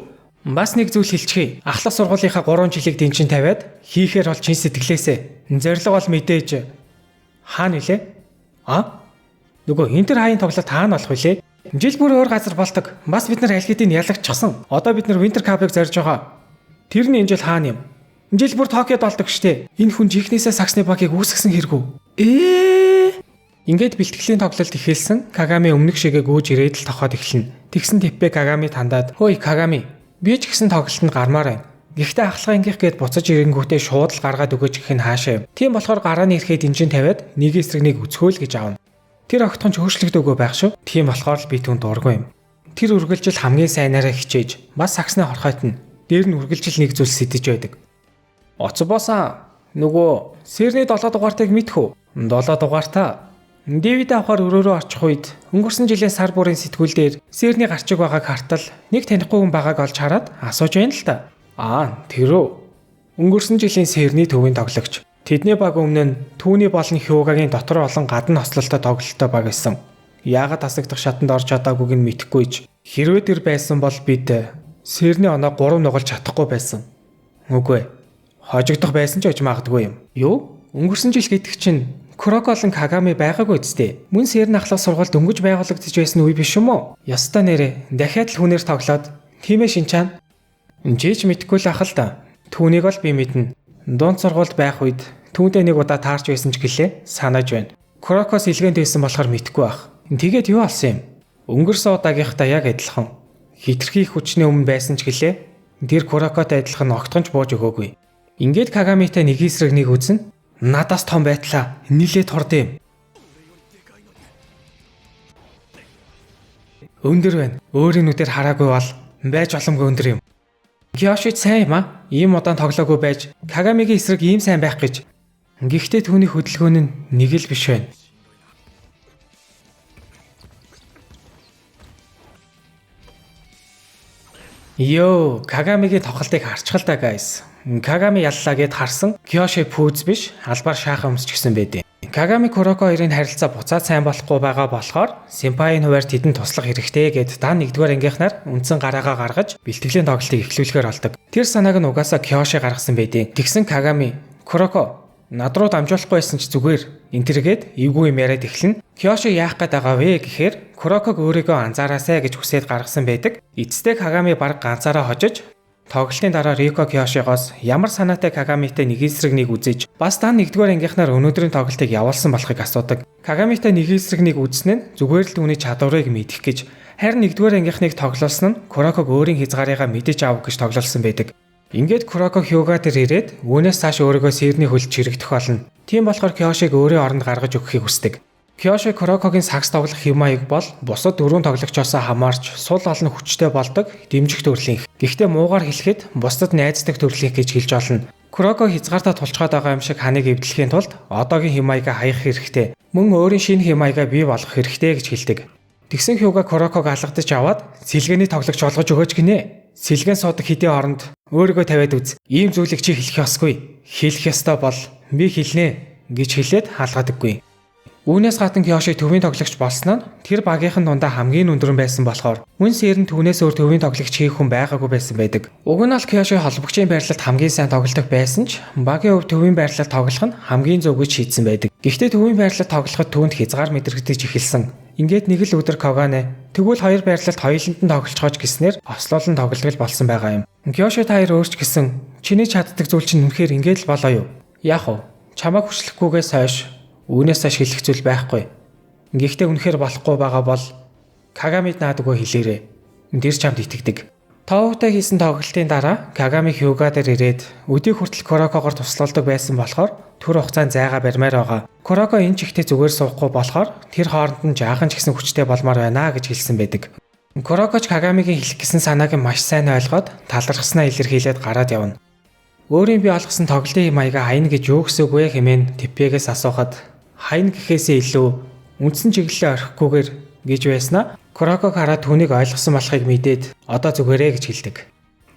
Бас нэг зүйл хэлчихье. Ахлах сургуулийнхаа 3 жилиг дэнчин тавиад хийхээр бол чин сэтгэлээсээ. Зорилго бол мэдээж. Хаана вүлээ? Нөгөө Интер хайн тоглолт хаана болох вүлээ? Жил бүр өөр газар болдог. Бас бид нар аль хэдийн ялагчсан. Одоо бид нар Винтер капыг зорж байгаа. Тэр нь энэ жил хаана юм? Жил бүр Токиод болдог штэ. Энэ хүн жихнээсээ сагсны багийг үүсгэсэн хэрэггүй. Ингээд бэлтгэлийн тоглолт эхэлсэн. Кагами өмнөх шигээ гүйж ирээд л тохоод эхэлнэ. Тэгсэн Типпе Кагами тандаад "Хөөе Кагами, би ч гэсэн тоглолтод гармаар байна. Гэхдээ ахлах ангийнх гээд буцаж ирэнгүүтээ шууд л гаргаад өгөөч гэх нь хаашаа юм. Тийм болохоор гарааны ирэхэд энжин тавиад нэг эсрэг нэг үцгөөл гэж аавна. Тэр огтхон ч өөрчлөгдөөгүй байх шүү. Тийм болохоор л би түүнд дургүй юм. Тэр үргэлжил хамгийн сайнаараа хичээж, бас сагсны хорхойтно. Дээр нь үргэлжил нэг зүйл сэтэж байдаг. Оцбоосан нөгөө Сэрний 7 дугаартыг мэдхүү. 7 дугаартаа Дэвид авахаар өрөөрөө очих үед өнгөрсөн жилийн сар бүрийн сэтгүүл дээр Сэрний гарчиг байгааг хартал нэг танихгүй хүн байгааг олж хараад асууж байна л та. Тэр өнгөрсөн жилийн Сэрний төвийн тоглогч. Тэдний баг өмнө нь түүний болон Хьюгагийн дотор олон гадна хослолтой тоглолттой баг байсан. Яагаад тасагдах шатанд орж чадаагүйг нь мэдэхгүйч. Хэрвээ тэр байсан бол бид Сэрний оноо 3 нугалж чадахгүй байсан. Үгүй. Хожигдох байсан ч гэж магадгүй юм. Юу? Өнгөрсөн жил гэдэг чинь Куроколон Кагами байгаагүй үстэй. Мөн Сэрн ахлах сургууль дөнгөж байгуулагдаж байсан үе биш юм уу? Ёстой нэрээ дахиад л хүнээр тоглоод тиймээ шинчаана. Жийж мэдгүй л ах л да. Түүнийг бол би мэднэ. Дунд сургуульд байх үед түүндээ нэг удаа таарч байсан ч гэлээ санааж байна. Курокос илгээнд байсан болохоор мэдгүй ах. Тэгээд юу болсон юм? Өнгөрсөн удаагийнхтай яг адилхан. Хитрхи хүчний өмнө байсан ч гэлээ. Тэр Курокотой адилхан огтхонч бууж өгөөгүй. Ингээд Кагамитай нэг эсрэг нэг үзнэ. Надаас том байтлаа нилээд хорд юм. Өндөр байна. Өөрийн нүдээр хараагүй бол байж боломгүй өндөр юм. Киоши сайн юм а. Ийм удаан тоглоогүй байж Кагамигийн эсрэг ийм сайн байх гэж. Гэхдээ түүний хөдөлгөөн нь нэг л биш байна. Йоо, Кагамигийн тоглолтыг харчихал та guys. Кагами яллаа гэд харсан. Киоши пүүз биш, албаар шаахан өмсч гисэн байдیں۔ Кагами Куроко хоёрын харилцаа буцаад сайн болохгүй байгаа болохоор Сэмпайгийн хувьар тэдэнд туслах хэрэгтэй гэд та нэгдүгээр ангийнхнаар үндсэн гараагаа гаргаж бэлтгэлийн тоглолтыг эхлүүлэхээр болдог. Тэр санааг нь угаасаа Киоши гаргасан байдیں۔ Тэгсэн Кагами Куроко над руу дамжуулахгүй байсан ч зүгээр энтергээд эвгүй юм яриад эхлэн. Киоши яах гээд байгаа вэ гэхээр Куроког өөрийгөө анзаараасай гэж хүсээд гаргасан байдаг. Эцэстээ Кагами баг ганцаараа хожиж тоглолтын дараа Рико Киошигоос ямар санаатай Кагамитай нэг эсрэг нэг үзэж бас та нэгдүгээр ангийнхнаар өнөөдрийн тоглолтыг явуулсан болохыг асуудаг. Кагамитай нэг эсрэг нэг үзсэн нь зүгээр л түүний чадварыг мэдэх гэж, харин нэгдүгээр ангийнхныг тоглуулсан нь Куроког өөрийн хязгаарыгаа мэдэж авах гэж тоглолсон байдаг. Ингээд Куроко Хьюга дээр ирээд үүнээс цааш өөрийгөө сэрний хөлд чирэгдэх болно. Тийм болохоор Киошиг өөрийн оронд гаргаж өгөхийг хүсдэг. Киоши Курокогийн сакс тоглох хэм маяг бол бусад дөрвөн тоглогчоос хамаарч сул олон хүчтэй болдог дэмжих төрлийн. Гэхдээ муугаар хэлэхэд бусдад найздаг төрлийн гэж хэлж олно. Куроко хязгаартаа тулчгаад байгаа юм шиг ханыг эвдлэхийн тулд одоогийн хэм маягаа хаях хэрэгтэй. Мөн өөрийн шинэ хэм маягаа бий болгох хэрэгтэй гэж хэлдэг. Тэгсэн Хьюга Куроког алгадаж аваад сэлгээний тоглогч болгож өгөөч гинэ. Сэлгэн суудаг хэдийн оронд өөрийгөө тавиад үз. Ийм зүйлийг чи хэлэх ёсгүй. Хэлэх ёстой бол би хэлнэ гэж хэлээд хаалгадаггүй. Үүнээс гадна Киоши төвийн тоглогч болсон нь тэр багийнхан дундаа хамгийн өндөр байсан болохоор мөн сэрн түүнээс өөр төвийн тоглогч хийх хүн байгаагүй байсан байдаг. Уг нь бол Киоши холбогчийн байрлалд хамгийн сайн тоглодог байсан ч багийн өв төвийн байрлалд тоглох нь хамгийн зөв гэж шийдсэн байдаг. Гэхдээ төвийн байрлалд тоглоход түүнд хязгаар мэдрэгдэж эхэлсэн. Ингээд нэг л өдөр Когане тэгвэл хоёр байрлалд хоёуланд нь тоглолцоож гиснээр ослуулан тоглолтол болсон байгаа юм. Киоши та хоёр өөрч гисэн чиний чаддаг зүйл чинь үнэхээр ингээд л болоо юу? Яах вэ? Чамайг хүчлэхгүйгээс хойш үүнээс цааш хэлэх зүйл байхгүй. Гэхдээ үнэхээр болохгүй байгаа бол Кагамид наадгүй хэлээрээ. Тэр чамд итгэдэг. Тоовтой хийсэн тоглолтын дараа Кагами Хьюга дээр ирээд өдийг хүртэл Курокогоор тусламжладаг байсан болохоор түр хугацаанд зайгаа барьмаар байгаа. Куроко энэ ч ихтэй зүгээр суухгүй болохоор тэр хооронд нь жаахан ч гэсэн хүчтэй болмоор байна гэж хэлсэн байдаг. Курокоч Кагамигийн хэлэх гэсэн санааг маш сайн ойлгоод талархснаа илэрхийлээд гараад явна. Өөрийн бий олгосон тоглолтын маяга хайна гэж юу гэсэн үг вэ хэмээн Типпегээс асуухад хайна гэхээсээ илүү үндсэн чиглэлээ орхихгүйгээр гэж байснаа Куроког хараад түүнийг ойлгосон болохыг мэдээд одоо зүгээрээ гэж хэлдэг.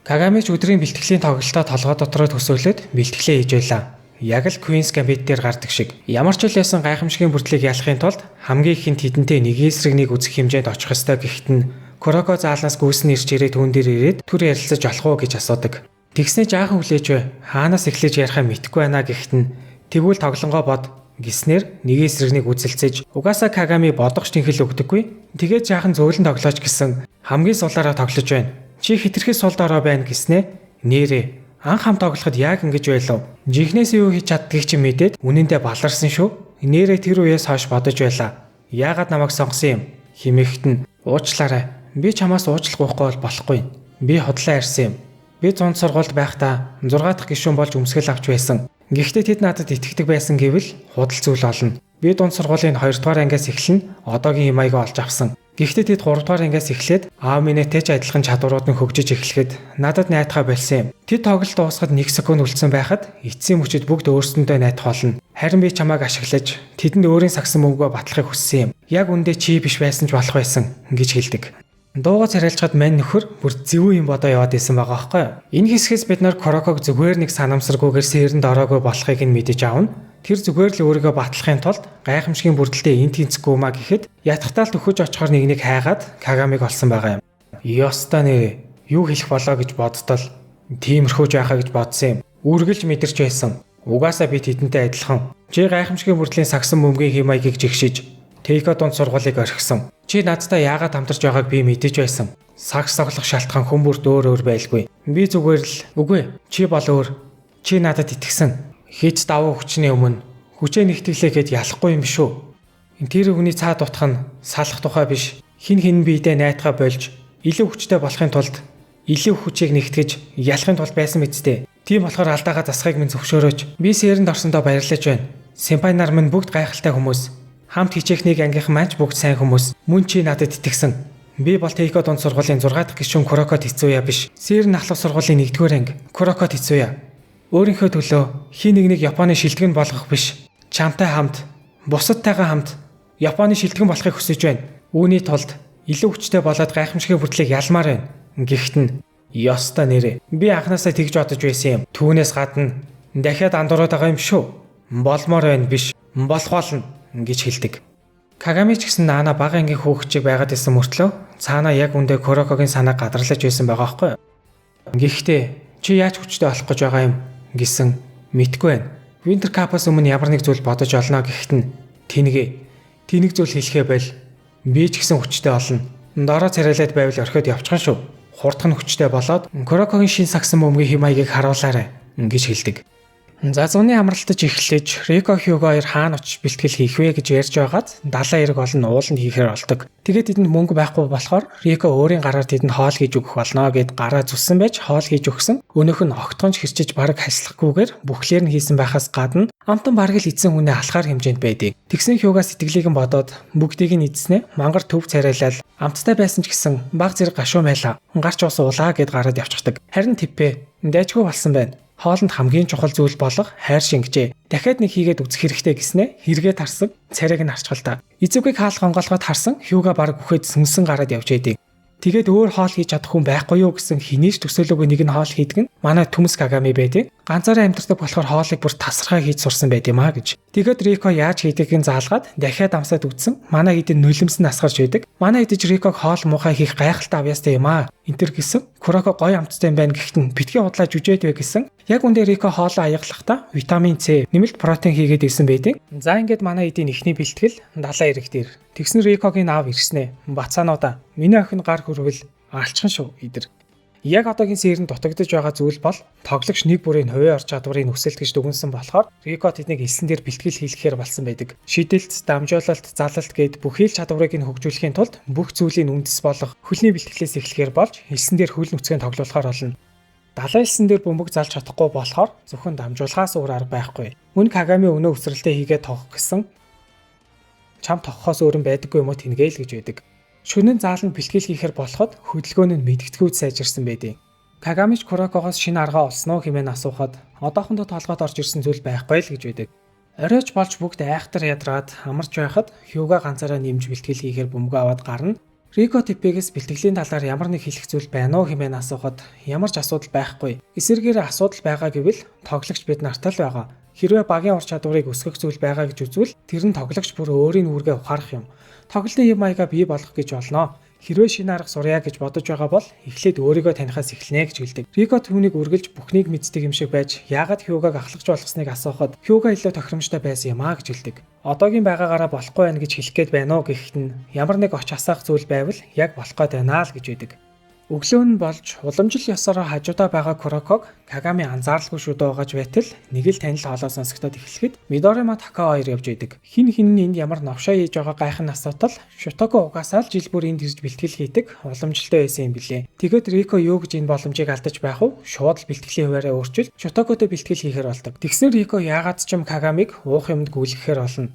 Кагами ч өдрийн бэлтгэлийн тоглолтоо толгой дотроо төсөөлөд бэлтгэлээ хийж байлаа. Яг л Queen's Gambit дээр гардаг шиг. Ямар ч үл ясан гайхамшигын бүрдлийг ялахын тулд хамгийн ихэнд тэдэнтэй нэг эсрэг нэг үзэх хэмжээнд очих ёстой гэхэд нь Куроко заалнаас гүйсэн ирж ирээд түүн дээр ирээд түр ярилцаж болох уу гэж асуудаг. Тэгснээ жаахан хүлээж бай. Хаанаас эхлэж ярихаа мэдэхгүй байна гэхэд нь тэгвэл тоглонгоо бод гиснэр нэг эсрэг нэг үзэлцэж угаасаа Кагами бодгоч тэнхэл өгдөггүй. Тэгээд жаахан зөөлөн тоглооч гэсэн хамгийн сулаараа тоглож байна. Чи хитрхи сул дорой байна гэснээ нэрээ анх хам тоглоход яг ингэж байлаа. Жихнээс юу хийж чаддгийг чи мэдээд үнэндээ баларсан шүү. Нэрээ тэр үеэс хойш бодож байлаа. Яагаад намайг сонгосон юм? Химэхт нь уучлаарай. Би чамаас уучлахгүй болохгүй. Би хотлоо ирсэн юм. Би зунд сургуульд байхдаа 6 дахь гишүүн болж өмсгөл авч байсан. Гэхдээ тэд надад итгэдэг байсан гэвэл худал зүйл олно. Би дунд сургуулийн 2 дугаар ангиас эхлэн одоогийн хэмээг олж авсан. Гэхдээ тэд 3 дугаар ангиас эхлээд аав минийтэй ч адилхан чадварууд нь хөгжиж эхлэхэд надад найтхаа болсон юм. Тэд тоглолт дуусахад 1 секунд үлдсэн байхад эцсийн мөчөд бүгд өөрсөндөө найтах болно. Харин би чамайг ашиглаж тэдэнд өөрийн сагсан мөнгөө батлахыг хүссэн юм. Яг үндэ чи биш байсан ч болох байсан гэж хэлдэг. Дууга царайлчаад мань нөхөр бүр зөвүү юм бодоо яваад исэн байгаа байхгүй юу? Энэ хэсгээс бид нар Куроког зүгээр нэг санамсаргүйгээр сэрэн дороогүй болохыг нь мэдэж аавна. Тэр зүгээр л өөрийгөө батлахын тулд гайхамшигын бүрдэлтэй эн тэнцэхгүй маа гэхэд ятгатаал төхөж очихоор нэг хайгаад Кагамиг олсон байгаа юм. Ёстой нэрээ юу хэлэх болоо гэж бодтол тиймэрхүүж байхаа гэж бодсон юм. Үргэлж мэдэрч байсан. Угаасаа би тэдэнтэй адилхан. Чи гайхамшигын бүрдлийн сагсан бөмбөгийн хэмайгийг жигшиж Тейко дунд сургуулийг орхисон. Чи надтай яагаад хамтарч байгааг би мэдэж байсан. Сагс тоглох шалтгаан хүн бүрт өөр байлгүй. Би зүгээр л үгүй. Чи бол өөр. Чи надад итгэсэн. Хийж давуу хүчний өмнө хүчээ нэгтгэлээгээд ялахгүй юм шүү. Тэр хүний цаад утх нь салах тухай биш. Хин биедээ найтгаа болж илүү хүчтэй болохын тулд илүү хүчийг нэгтгэж ялахын тулд байсан мэдтэй. Тийм болохоор алдаагаа засахыг минь зөвшөөрөөч. Би сээрэнд орсондоо баярлаж байна. Сэмпай нар минь бүгд гайхалтай хүмүүс. Хамт хичээхнийг ангийнхан маань бүгд сайн хүмүүс. Мөн чи надад итгэсэн. Би бол Тейко дунд сургуулийн 6 дахь гишүүн Куроко Тэцуя биш. Сэрэн ахлах сургуулийн 1-р анги Куроко Тэцуя. Өөрийнхөө төлөө хин нэг Японы шилтгэн болгох биш. Чамтай хамт, бусадтайгаа хамт Японы шилтгэн болохыг хүсэж байна. Үүний тулд илүү хүчтэй болоод гайхамшигын бүрдлийг ялмаар байна. Гэхдээ нь ёстой нэрээ. Би анхнаасаа тэгж бодож байсан юм. Түүнээс гадна дахиад андуураад байгаа юм шүү. Болмоор байна биш. Болох болно гэж хэлдэг. Кагами ч гэсэн Нана бага ангийн хүүхчиг байгаад исэн мөртлөө цаана яг үндэ Курокогийн санааг гадарлаж байсан байгаа байхгүй юу? Гэхдээ чи яаж хүчтэй болох гэж байгаа юм гэсэн мэдгүй байна. Winter Cup-аас өмнө ямар нэг зүйл бодож олно гэхэд нь тэнэг зүйл хэлэхээ байл би ч гэсэн хүчтэй олно. Дороо царайлаад байвал орхиод явчихна шүү. Хурдх нь хүчтэй болоод Курокогийн шин сагсан бөмбөгийн химаягийг харуулаарай гэж хэлдэг. За зуны амралтаж эхлэж Рико Хьюго хоёр хаана очиж бэлтгэл хийх вэ гэж ярьж байгаад далайн эрэг олон ууланд хийхээр болдог. Тэгээд тэдэнд мөнгө байхгүй болохоор Рико өөрийн гараар тэдэнд хоол хийж өгөх болно гэд гараа зүссэн байж хоол хийж өгсөн. Өнөөх нь огтгонч хэрчиж бараг хаслахгүйгээр бүхлээр нь хийсэн байхаас гадна амтан бараг л эзэн үнэ алхаар хэмжээнд байдаг. Тэгсэн Хьюго сэтгэлийг нь бодоод бүгдийг нь эзснэ мангар төв царайлал амттай байсан ч гэсэн баг зэрэг гашуу майлаа. Гарч ус уулаа гэд гараад явчихдаг. Харин Типпе дайчгүй болсон байна. Хоолнд хамгийн чухал зүйл болох хайр шингэжээ. Дахиад нэг хийгээд үзэх хэрэгтэй гэснээ хэрэгээ тарсан царайг нь харчгалтай. Эзүүгийг хаалх онгоолгоод харсан Хьюго баг бүхэд сүнсэн гараад явж байдаг. Тэгээд өөр хоол хийж чадах хүн байхгүй юу гэсэн хинээч төсөөлөөгүй нэг нь хоол хийдэг нь манай Түмс Кагами байдаг. Ганцаараа амьдардаг болохоор хоолыг бүр тасархаа хийж сурсан байт юм аа гэж. Тэгээд Рико яаж хийдгийг заалгаад дахиад амсаад үтсэн. Манай хэдийн нулимс нь асгарч байдаг. Манай хэдэж Риког хоол муухай хийх гайхалтай авьяастай юм аа. Энтэр гэсэн Куроко гоё амттай юм байна гэхдээ битгий худлаа жүжээд вэ гэсэн. Яг үндэ Рико хоолоо аяглахдаа витамин С, нэмэлт протеин хийгээд ирсэн байдаг. За ингээд манай хэдийн ихний бэлтгэл далайн эрэг дээр. Тэгсэн Рикогийн аав ирснэ. Бацаануудаа миний охин гар хүрвэл алчхан шүү идэр. Яг одоогийн сэрэн дутагдж байгаа зүйл бол тоглогч нэг бүрийн хувийн ор чадварыг өсөлт гэж дүгнсэн болохоор Рико тэднийг элсэн дээр бэлтгэл хийлгэхээр болсон байдаг. Шидэлт, дамжуулалт, залалт гээд бүхий л чадварыг нь хөгжүүлэхийн тулд бүх зүйлийн үндэс болох хөлний бэлтгэлээс эхлэхээр болж элсэн дээр хөл нүцгэн тоглуулахаар болно. Далайн элсэн дээр бөмбөг залж чадахгүй болохоор зөвхөн дамжуулахаас өөр арга байхгүй. Мөн Кагами өнөө өсрэлтээ хийгээд тоглох гэсэн чам тогхоос өөр юм байдаггүй юм уу тэнгээл гэж байдаг. Шөнийн зааланд бэлтгэл хийхээр болоход хөдөлгөөн нь мэдгэдэггүй сайжирсан байдیں۔ Кагамич Курокогоос шинэ аргаа олсноо хэмээн асуухад одоохондоо толгойд орж ирсэн зүйл байхгүй л гэж байдаг. Оройч болж бүгд айхтар ядраад амарч байхад Хьюго ганцаараа нэмж бэлтгэл хийхээр бөмбөгөө аваад гарна. Рико Типпегээс бэлтгэлийн талаар ямар нэг хэлэх зүйл байна уу хэмээн асуухад ямар ч асуудал байхгүй. Эсвэргээр асуудал байгаа гэвэл тоглогч бид нартай л байгаа. Хэрвээ багийн ур чадварыг өсгөх зүйл байгаа гэж үзвэл тэр нь тоглогч бүр өөрийн үүргээ ухаарах юм. Тоглолтын юм маяга бий болгох гэж болно. Хэрвээ шинэ арга сурья гэж бодож байгаа бол эхлээд өөрийгөө танихаас эхэлнэ гэж хэлдэг. Рико түүнийг үргэлж бүхнийг мэддэг юм шиг байж яагаад Хьюгог ахлагч болгосныг асуухад Хьюго илүү тохиромжтой байсан юм аа гэж хэлдэг. Одоогийн байгаагаараа болохгүй байх гэж хэлэх гээд байна уу гэхэд нь ямар нэг оч асаах зүйл байвал яг болох гээд байна л гэж байдаг. Өглөө нь болж уламжил ёсороо хажуудаа байгаа Куроког Кагами анзааралгүй шүдэ угааж байтал нэг л танил хоолой сонсогдоод эхлэхэд Мидорима Такао хоёр явж идэг. Хин хин нь энд ямар новшоо хийж байгаа гайхын асуудал Шутоко угаасаа л жил бүр энд ирж бэлтгэл хийдэг уламжилтай байсан юм билээ. Тэгээд Рико юу гэж энэ боломжийг алдаж байх вэ? Шууд л бэлтгэлийн хуваараа өөрчил Шутокотой бэлтгэл хийхээр болдог. Тэгсэн Рико яагаад ч юм Кагамиг уух юмд гүйлгэхээр болно.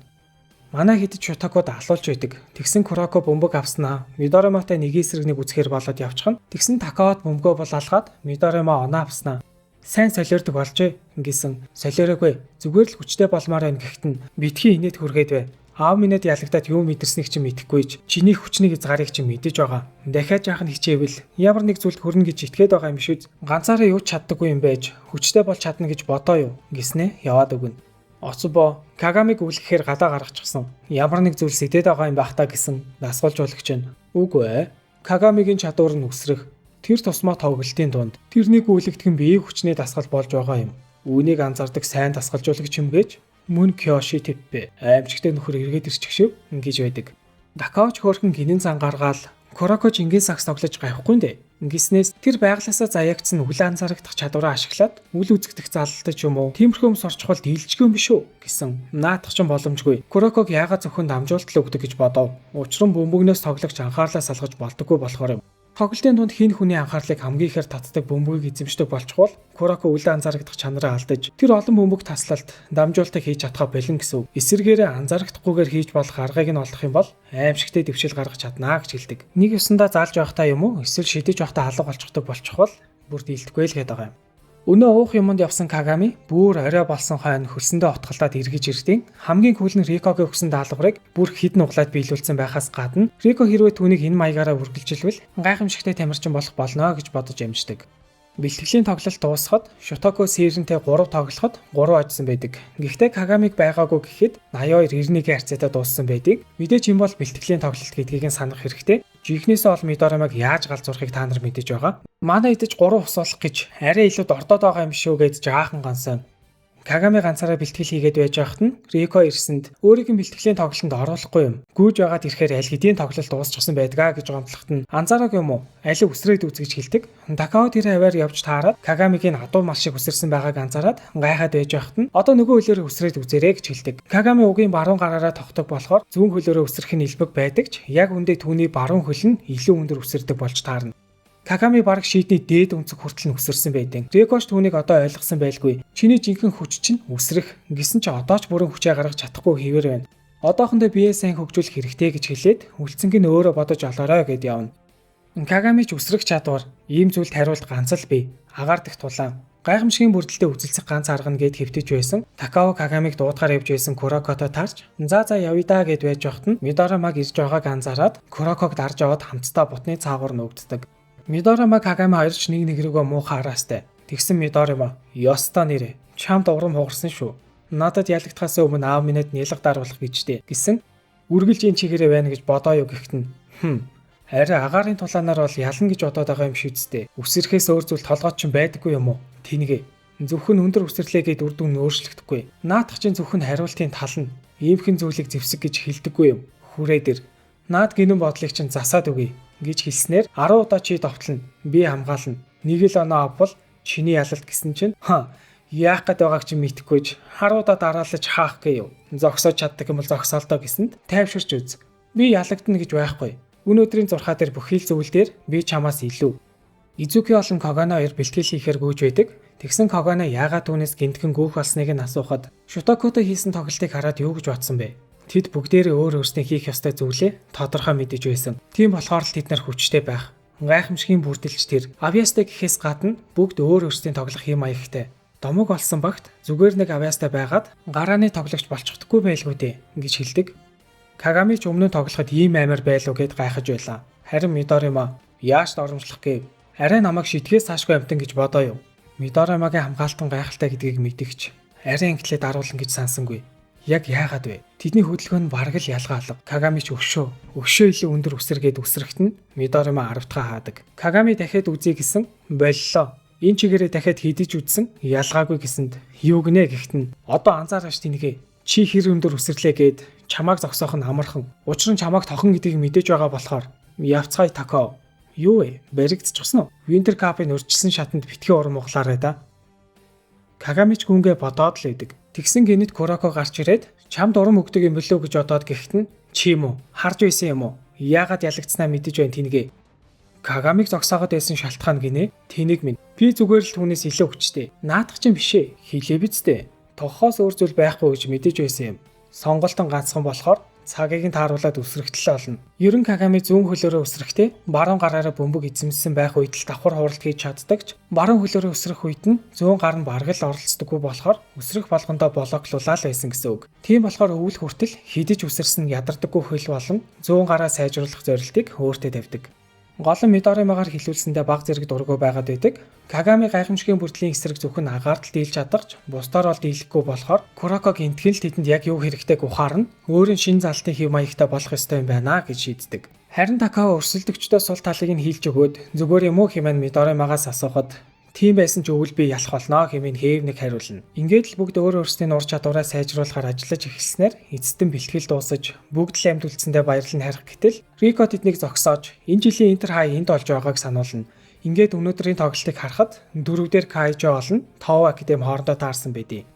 Манай хэдэж Шутокод алуулж байдаг. Тэгсэн Куроко бөмбөг авснаа Мидориматай нэг эсрэг нэг үзэхээр болоод явчихна. Тэгсэн Такаод бөмбөгөө бол алгаад Мидорима оноо авснаа. Сайн солиордог болжээ гэсэн. Солиороогүй. Зүгээр л хүчтэй болмоор байна гэхэд нь битгий инээд хүргээд бай. Аав минийд ялагдаад юу мэдэрснийг чи мэдэхгүй ч чиний хүчнийг эзгарыг чи мэдэж байгаа. Дахиад яах нь хичээвэл ямар нэг зүйлд хүрнэ гэж итгээд байгаа юм шүү. Ганцаараа юу ч чаддаггүй юм байж хүчтэй бол чадна гэж бодоо юу гэснээ яваад өгнө. Оцубо Кагамиг үлгэхээр гадаа гаргачихсан. Ямар нэг зүйл сэтэд байгаа юм байх та гэсэн дасгалжуулагч нь. Үгүй ээ. Кагамигийн чадвар нь өсрөх. Тэр тусмаа тоглолтын дунд тэрнийг үлгэх нь биеийн хүчний дасгал болж байгаа юм. Үүнийг анзаардаг сайн дасгалжуулагч юм гэж мөн Кёши Типпе аимшигтэй нөхөр эргээд ирчих шив ингэж байдаг. Дакаоч хөөрхөн гинэн зан гаргаал Куроко жингийн сакс тоглож гайхгүй нэ. Ингэснээс тэр байглаасаа заягдсан үл анзаарагдах чадвараа ашиглаад үл үзэгдэх залалтай ч юм уу тиймэрхүү юмс орчхол дийлжгүй юм биш үү гэсэн. Наадах ч боломжгүй. Куроког яагаад зөвхөн дамжуулалт л өгдөг гэж бодов. Учир нь бөмбөгнөөс тоглогч анхаарлаа салгаж болдоггүй болохоор юм. Тоглолтын дунд хин хүний анхаарлыг хамгийн ихээр татдаг бөмбөгийг эзэмшдэг болчихвол Курако үл анзаарагдах чанараа алдаж тэр олон бөмбөг таслалт дамжуулалтыг хийж чадхаа бэлэн гэсэн үг. Эсвэргээрээ анзаарахдахгүйгээр хийж болох аргыг нь олдох юм бол аимшигтэй дэвшил гаргаж чаднаа гэж хэлдэг. Нэг ёсондоо заалж байхдаа юм уу эсвэл шидэж байхдаа алга болчихдог болчихвол бүр дийлдэхгүй л гээд байгаа юм. Өнөө уух юмд явсан Кагами бүр орой болсон хойно хөлсөндөө отголдоод эргэж ирдیں۔ Хамгийн кул нь Рикогийн өгсөн даалгаврыг бүр хэд нуглаад биелүүлсэн байхаас гадна Рико хэрвээ түүнийг энэ маягаараа үргэлжилвэл гайхамшигтай тамирчин болох болно гэж бодож амждаг. Бэлтгэлийн тоглолт дуусахад Шотоко Сэрэнтэй 3 тоглоход 3 ажсан байдаг. Гэхдээ Кагамиг байгаагүй гэхэд 82-91 харьцаатай дууссан байдаг. Мэдээч юм бол бэлтгэлийн тоглолт гэдгийг нь санах хэрэгтэй. Жихнээсээ ол Мидорамаг яаж галзуурахыг та нар мэдэж байгаа. Манай идэж 3 усуулах гэж арай илүү дордоод байгаа юм шүү гэж жаахан гансан. Кагами ганцаараа бэлтгэл хийгээд байж байхад нь Рико ирсэнд өөрийн бэлтгэлийн тоглолтод оруулахгүй юм. Гүйж байгаад ирэхээр аль хэдийн тоглолт дуусчихсан байдгаа гэж гомдлоход нь анзаараг юм уу? Аль үсрээд үзгэж хэлдэг. Такао тэр хаваар явж таарад Кагамигийн адуу мал шиг үсэрсэн байгааг анзаараад гайхаад байж байхад нь одоо нөгөө хөлөөрөө үсрээд үзээрэй гэж хэлдэг. Кагами угийн баруун гараараа тогтдог болохоор зүүн хөлөөрөө үсрэх нь илбэг байдаг ч яг үндэ түүний баруун хөл нь илүү өндөр үсэрдэг болж таарна. Кагами бараг шийдний дээд өнцөг хүртэл нь үсэрсэн байдаг. Рикош түүнийг одоо ойлгосон байлгүй. Чиний жинхэнэ хүч чинь үсрэх гэсэн чи одоо ч бүрэн хүчээ гаргаж чадахгүй хэвээр байна. Одоохондоо бие сайн хөгжүүлэх хэрэгтэй гэж хэлээд үлцэнг нь өөрөө бодож олоорой гэд явна. Кагами ч үсрэх чадвар ийм зүйлд хариулт ганц л бий. Агаар дэх тулаан. Гайхамшигын бүрдэлтэй үзэлцэх ганц арга нь гэд хэвтэж байсан. Такао Кагамиг дуудахаар явж байсан Курокото таарч за явъя да гэд байж байхад нь Мидорамаг ирж байгааг анзаараад Куроког дарж аваад хамтдаа бутны цаагуур нуугддаг. Мидорама Кагами хоёрч нэг рүүгээ муухай хараастай. Тэгсэн Мидорама ёстой нэрэ чамд урам хугарсан шүү. Надад ялагдахаас өмнө аав минийд нялга даруулах гэжтэй гэсэн үргэлж энэ чигээрээ байна гэж бодоо юу гэхэд нь арай агаарын тулаанаар бол ялна гэж бодоод байгаа юм шиг үстэй. Үсрэхээс өөр зүйл толгойд ч байдаггүй юм уу? Тэнгээ. Зөвхөн өндөр үсрэхлээгээд үр дүн өөрчлөгдөхгүй. Наадах чинь зөвхөн хариултын тал нь иймхэн зүйлийг зэвсэг гэж хэлдэггүй юм. Хүрээ дээр наад гинэн бодлыг чинь засаад өгье гэж хэлснээр 10 удаа чи довтлно. Би хамгаална. Нэг л оноо авбал чиний ялалт гэсэн чинь яах гээд байгааг чи мэдэхгүйж 10 удаа дараалаж хаах гээ юу. Зогсоож чаддаг юм бол зогсоолтоо гэсэнд тайвширч үз. Би ялагдана гэж байхгүй. Өнөөдрийн зурхаа дээр бүхий л зүйл дээр би чамаас илүү. Изуки болон Кагано хоёр бэлтгэл хийхээр гүйж байдаг. Тэгсэн Кагано яагаад түүнээс гинтгэн гүйх болсныг нь асуухад Шотокото хийсэн тоглолтыг хараад юу гэж бодсон бэ? Тэд бүгдээрээ өөр өөрсдийн хийх ёстой зүйлээ тодорхой мэдэж байсан. Тийм болохоор л тэд нар хүчтэй байх. Гайхамшигын бүрдэлч тэр авьяастай гэхээс гадна бүгд өөр өөрсдийн тоглох юм маягтай. Домог болсон багт зүгээр нэг авьяастай байгаад гарааны тоглогч болчихдоггүй байлгүй дээ гэж хэлдэг. Кагами ч өмнө тоглоход ийм амар байлуу гэд гайхаж байлаа. Харин Мидорима яаж доромжлох гээ? Арай намайг шидгээс цаашгүй амтан гэж бодоо юу? Мидоримагийн хамгаалтан гайхалтай гэдгийг мэдгч. Арай инглээ даруулна гэж сансангүй. Яг яагаад вэ? Тэдний хөдөлгөөн нь бараг л ялгаа алга. Кагами ч өшөө илүү өндөр үсэргээд үсрэхт нь Мидорима 10-таа хаадаг. Кагами дахиад үзье гэсэн боллоо. Энэ чигээрээ дахиад хидэж үзсэн ялгаагүй гэсэнд юу гинэ гэхт нь одоо анзаараач тэнийгээ. Чи хэр өндөр үсрэглээ гэд чамааг зогсоох нь амархан. Учир нь чамааг тохон гэдгийг мэдээж байгаа болохоор явцгаая Такао. Юу вэ? Баригдчихсан уу? Winter Cup-ын өрчилсөн шатанд битгий урам углаарай да. Кагами ч гүнгээ бодоод л идэг. Тэгсэн гинэд Курако гарч ирээд чамд урам өгдөг юм болов гэж бодоод гэхт нь чи юм уу? Харж байсан юм уу? Яагаад ялагдснаа мэдэж байна тэнийгээ. Кагамиг зогсоогоод байсан шалтгаан гинэ. Тэнийг минь би зүгээр л түүнээс илүү хүчтэй. Наадах чинь бишээ. Хилээ бицтэй. Тохоос өөр зүйл байхгүй гэж мэдэж байсан юм. Сонголтон ганцхан болохоор цагийг нь тааруулаад үсрэгтэл олно. Ерөн Кагами зүүн хөлөөрөө үсрэхдээ баруун гараараа бөмбөг эзэмсэн байх үед л давхар хуралт хийж чаддаг ч баруун хөлөөрөө үсрэх үед нь зүүн гар нь бараг л оролцдоггүй болохоор үсрэх болгондоо блоклуулаад байсан гэсэн үг. Тийм болохоор өвөл хүртэл хидэж үсэрсэн ядардаггүй хөл болон зүүн гараа сайжруулах зорилтыг өөртөө тавьдаг. Гол нь Мидоримагаар хилүүлсэндээ баг зэрэг дургу байгаад байдаг. Кагами гайхамшигын бүрдлийн эсрэг зөвхөн агаард л дийлж чадахч бусдаар бол дийлэхгүй болохоор Куроког энтгэн л тэдэнд яг юу хэрэгтэйг ухаарна. Өөрийн шин залтын хэв маягтай болох ёстой юм байна гэж шийддэг. Харин Такао өрсөлдөгчдөө сул талыг нь хийлж өгөөд зүгээр юм уу хэмээн Мидоримагаас асуухад тийм байсан ч өвөл би ялах болно хэмээн хээв нэг хариулна. Ингээд л бүгд өөр өөрсдийн ур чадвараа сайжруулахаар ажиллаж эхэлснээр эцэстэн бэлтгэл дуусаж бүгд л амьд үлдсэндээ баярлан харих гэтэл Рико тэднийг зогсоож энэ жилийн Интер хай энд олж байгааг сануулна. Ингээд өнөөдрийн тоглолтыг харахад дөрөвдөр Кайжо олон 5 академи хоорондоо таарсан байдیں۔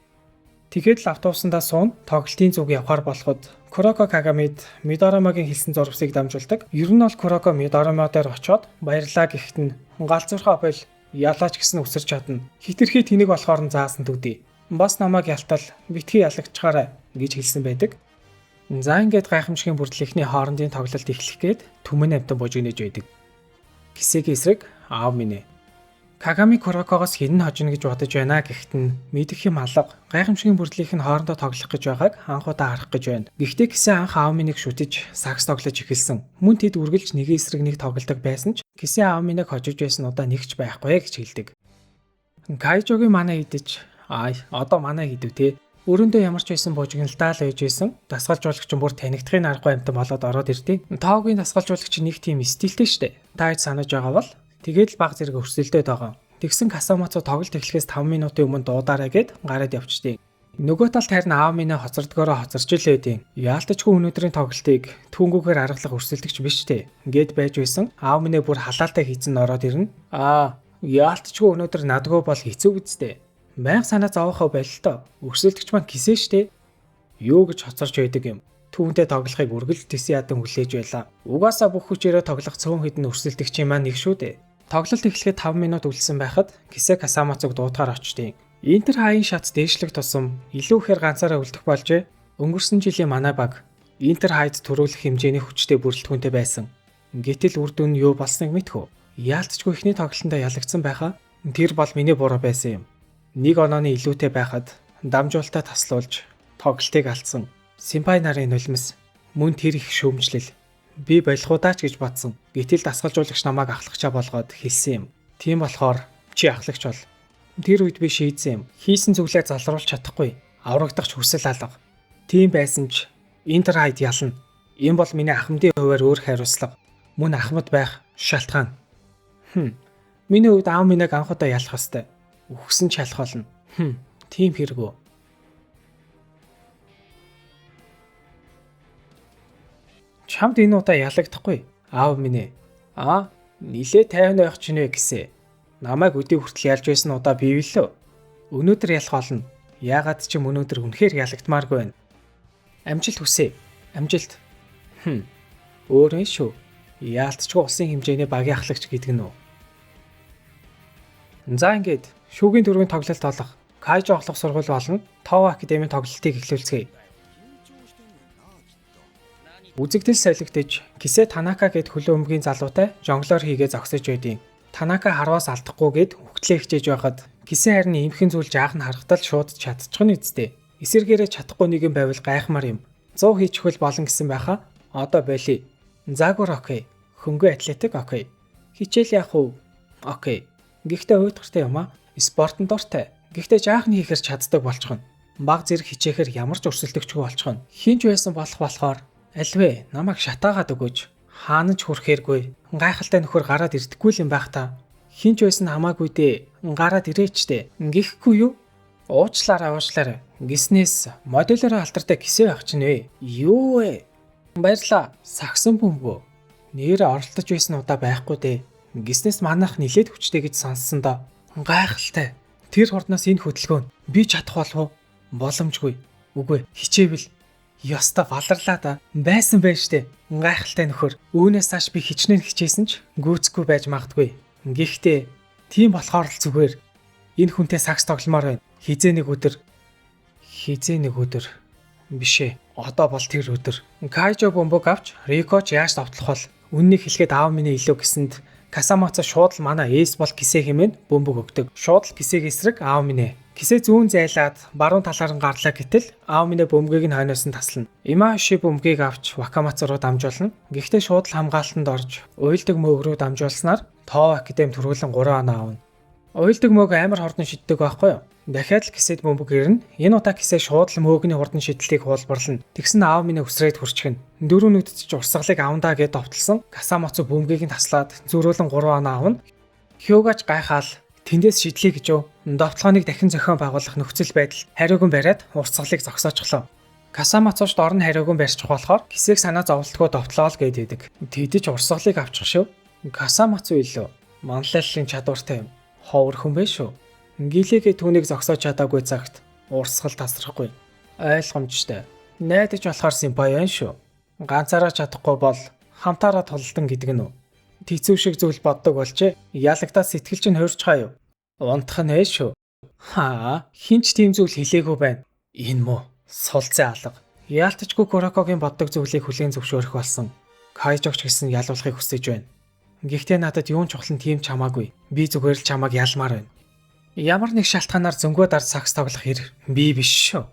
Тэгээд л автобусандаа суун тоглолтын зүг явахаар болоход Куроко Кагамид Мидорамагийн хэлсэн зурвсыг дамжуулдаг. Ер нь бол Куроко Мидорама дээр очиод баярлаа гэхэд нь галзуурхаа бойл ялаач гэсэн үсэрч чадна. Хитрхи тэнэг болохоор нь заасан төдий. Бас намайг ялтал битгий ялагчгаарай гэж хэлсэн байдаг. За ингээд гайхамшигын бүрдлийнхний хоорондын тоглолт эхлэх гээд түмэн амтан бож гинэж байдаг. Кисэгийн эсрэг аав минь ээ. Кагами Курокогоос хинэн хожно гэж бодож байна гэхэд нь мэдэх юм алга. Гайхамшигын бүрдлийнх нь хоорондоо тоглох гэж байгааг анхудаа харах гэж байна. Гэхдээ кисэ анх аав минийг шүтэж сакс тоглож эхэлсэн. Мөн тэд үргэлж нэгэн эсрэг нэг тоглодог байсан ч кисэ аав минийг хожиж байсан удаа нэгч байхгүй гэж хэлдэг. Кайжогийн манай идэж одоо манай хийдв те. Өрөөндөө ямар ч байсан бужигналдаа л байж байсан. Дасгалжуулагч нь бүр танигдахын аргагүй амтан болоод ороод ирдیں۔ Тоогийн дасгалжуулагч нэг тийм стилтэй штэ. Та хэд санаж байгаа бол тэгээд л баг зэрэг өрсөлдөд байгаа. Тэгсэн Касамацу тоглолт эхлэхээс 5 минутын өмнө дуудаарай гэд гараад явчихдیں۔ Нөгөө талд харин аав минь хоцордгоороо хоцорч л байдیں۔ Яалтчгүй өнөөдрийн тоглолтыг түүнгүүгээр аргалах өрсөлдөгч биш штэ. Гэд байж байсан. Аав минь бүр халаалтай хийцэн ороод ирнэ. Яалтчгүй өнөөдөр надгүй бол хэцүү үсттэй. Байнга санаа зовоохоо байлтаа. Өрсөлдөгч маань кисээ штэ. Юу гэж хоцорч байдаг юм. Түүнтэй тоглохыг үргэлж тэсийн ядан хүлээж байлаа. Угаасаа бүх хүчээрээ тоглох цөөн хэдэн өрсөлдөгчийн маань нэг шүү дээ. Тоглолт эхлэхэд 5 минут үлдсэн байхад кисээ Касамацуг дуудахаар очтیں۔ Интер хаян шат дээшлэх тусам илүү ихээр ганцаараа үлдэх болжээ. Өнгөрсөн жилийн манай баг Интер хайд төрүүлэх хэмжээний хүчтэй бүрэлдэхүүнтэй байсан. Гэтэл үр дүн нь юу болсныг мэдхүү. Яалтчгүй ихний тоглолтондоо ялагдсан байхаа тэр бол миний буруу байсан юм. Нэг онооны илүүтэй байхад дамжуулалтаа таслуулж тоглолтыг алдсан. Симпай нарын нулимс мөн тэр их шөөмжлөл. Би болохуудаач гэж бодсон. Гэтэл дасгалжуулагч намайг ахлагчаа болгоод хэлсэн юм. Тийм болохоор чи ахлагч бол. Тэр үед би шийдсэн юм. Хийсэн зүйлээ залруулж чадахгүй. Аврагдах хүсэл алга. Тийм байсан ч Интер хайд ялна. Энэ бол миний ахмадын хуваар өөр хариуцлага. Мөн ахмад байх шалтгаан. Миний хувьд аав минийг анхудаа ялах ёстой. Үхсэн ч ялах болно. Тийм хэрэггүй. Чамд энэ удаа ялагдахгүй. Аав минь ээ. Нилээ тайван байх ч нэ гэсэн. Намайг өдий хүртэл ялж байсан удаа биевэлээ. Өнөөдөр ялах болно. Яагаад ч юм өнөөдөр үнэхээр ялагдмааргүй байна. Амжилт хүсье. Амжилт. Өөрөө шүү. Яалтчгүй улсын хэмжээний багийн ахлагч гэдэг нь үү? За ингээд шүүгийн дөрвийн тоглолт болох Кайжо оглох сургууль болон Тоо академийн тоглолтыг эхлүүлцгээе. Үзэгдэл солигдож Кисэ Танака гэд хөлөө өмгийн залуутай жонглоор хийгээ зогсож байдیں۔ Танака харваас алдахгүй гэд хөвгтлээ хичээж байхад Кисэ харин иймхэн зүйл жаахан харахтал шууд чадчих нь үсттэй. Эсэргээрээ чадахгүй нэгэн байвал гайхмаар юм. 100 хийчихвэл болно гэсэн байхаа. Одоо болий. Заагур окей. Хөнгөө атлетик окей. Хичээл яах вэ? Окей. Гэхдээ уйдгартай юм аа. Спортын дуртай. Гэхдээ жаахан хийхэр чаддаг болчихно. Баг зэрэг хичээхээр ямар ч өрсөлдөгчгүй болчихно. Хинч байсан болохоор альвэ намайг шатаагаад өгөөч. Хаана ч хүрэхээргүй. Гайхалтай нөхөр гараад ирдэггүй юм байх та. Хинч байсан хамаагүй дээ. Гараад ирээчтэй. Гихгүй юу? Уучлаарай. Гиснээс моделероо алдартай кисэ байх чинь вэ? Юу вэ? Баярлаа. Сагсан бөмбөө. Нэрээ оролдож байсан удаа байхгүй дээ. Гиснээс манайх нилээд хүчтэй гэж сонссон доо. Гайхалтай. Тэр хурднаас энэ хөдөлгөөн би чадах болов уу? Боломжгүй. Үгүй. Хичээвэл ёстой баларлаа да. Байсан байж штэ. Гайхалтай нөхөр. Үүнээс цааш би хичнээн хичээсэн ч гүйцэхгүй байж магадгүй. Гэхдээ тийм болохоор л зүгээр. Энэ хүнтэй сакс тогломоор байна. Хизээ нэг өдөр бишээ. Одоо бол тэр өдөр. Кайжо бомбог авч Рикоч яаж давтлах бол үннийг хэлэхэд аав минь илүү гэсэнд Касамацу шууд л манай эс бол кисэ хэмээн бөмбөг өгдөг. Шууд л кисэг эсрэг аав минь. Кисэ зүүн зайлаад баруун талаар нь гарлаа гэтэл аав минь бөмбөгийг нь хойноос нь таслана. Имаши бөмбөгийг авч Вакамацу руу дамжуулна. Гэхдээ шууд л хамгаалтанд орж уйлдаг мөг рүү дамжуулснаар Тоо академи төрүүлэн 3 оноо авна. Уйлдаг мөг амар хордон шиддэг байхгүй юу? Дахиад л кисэд бөмбөг ирнэ. Энэ удаа кисэ шууд л мөөгийн хурдан шидлтийг хуулбарлана. Тэгсэн аав минь өсрээд хурчгэн. Дөрөв нүдч урсгалыг авандаа гэд довтлсон. Касамацу бөмбөгийг нь таслаад зөрүүлэн 3 оноо авна. Хёгач гайхаал тэндээс шидлээ гэж юу? Довтлооны дахин зохион байгуулах нөхцөл байдал хариуган бариад урсгалыг зогсоочлоо. Касамацуч дор нь хариуган барьчих болохоор кисэг санаа зовлтгоо довтлоо л гэдэг. Тэдэж урсгалыг авчих шүү. Касамацу илүү манлайллын чадвартай юм. Ховор хүн бэ шүү. Гилэгээ түүнийг зогсоож чадаагүй цагт Урсгал тасрахгүй. Ойлгомжтой. Найдаж болохоор симпаян шүү. Ганцаараа чадахгүй бол хамтаараа тулалдан гэдэг нь үү? Тэцүү шиг зүйл боддог болжээ. Ялагдаа сэтгэл чинь хуурчгаа юу? Унтах нь ээ шүү. Хинч тийм зүйл хэлээгүй байна. Энэ муу сулцсан алга. Яалтчгүй Курокогийн боддог зүйлийг хүлээн зөвшөөрөх болсон. Кайжогч гэсэн ялуулахыг хүсэж байна. Гэхдээ надад юун чухал нь тийм чамаагүй. Би зүгээр л чамааг ялмаар байна. Ямар нэг шалтгаанаар зөнгөө дард сакс тоглох хэр би биш шүү.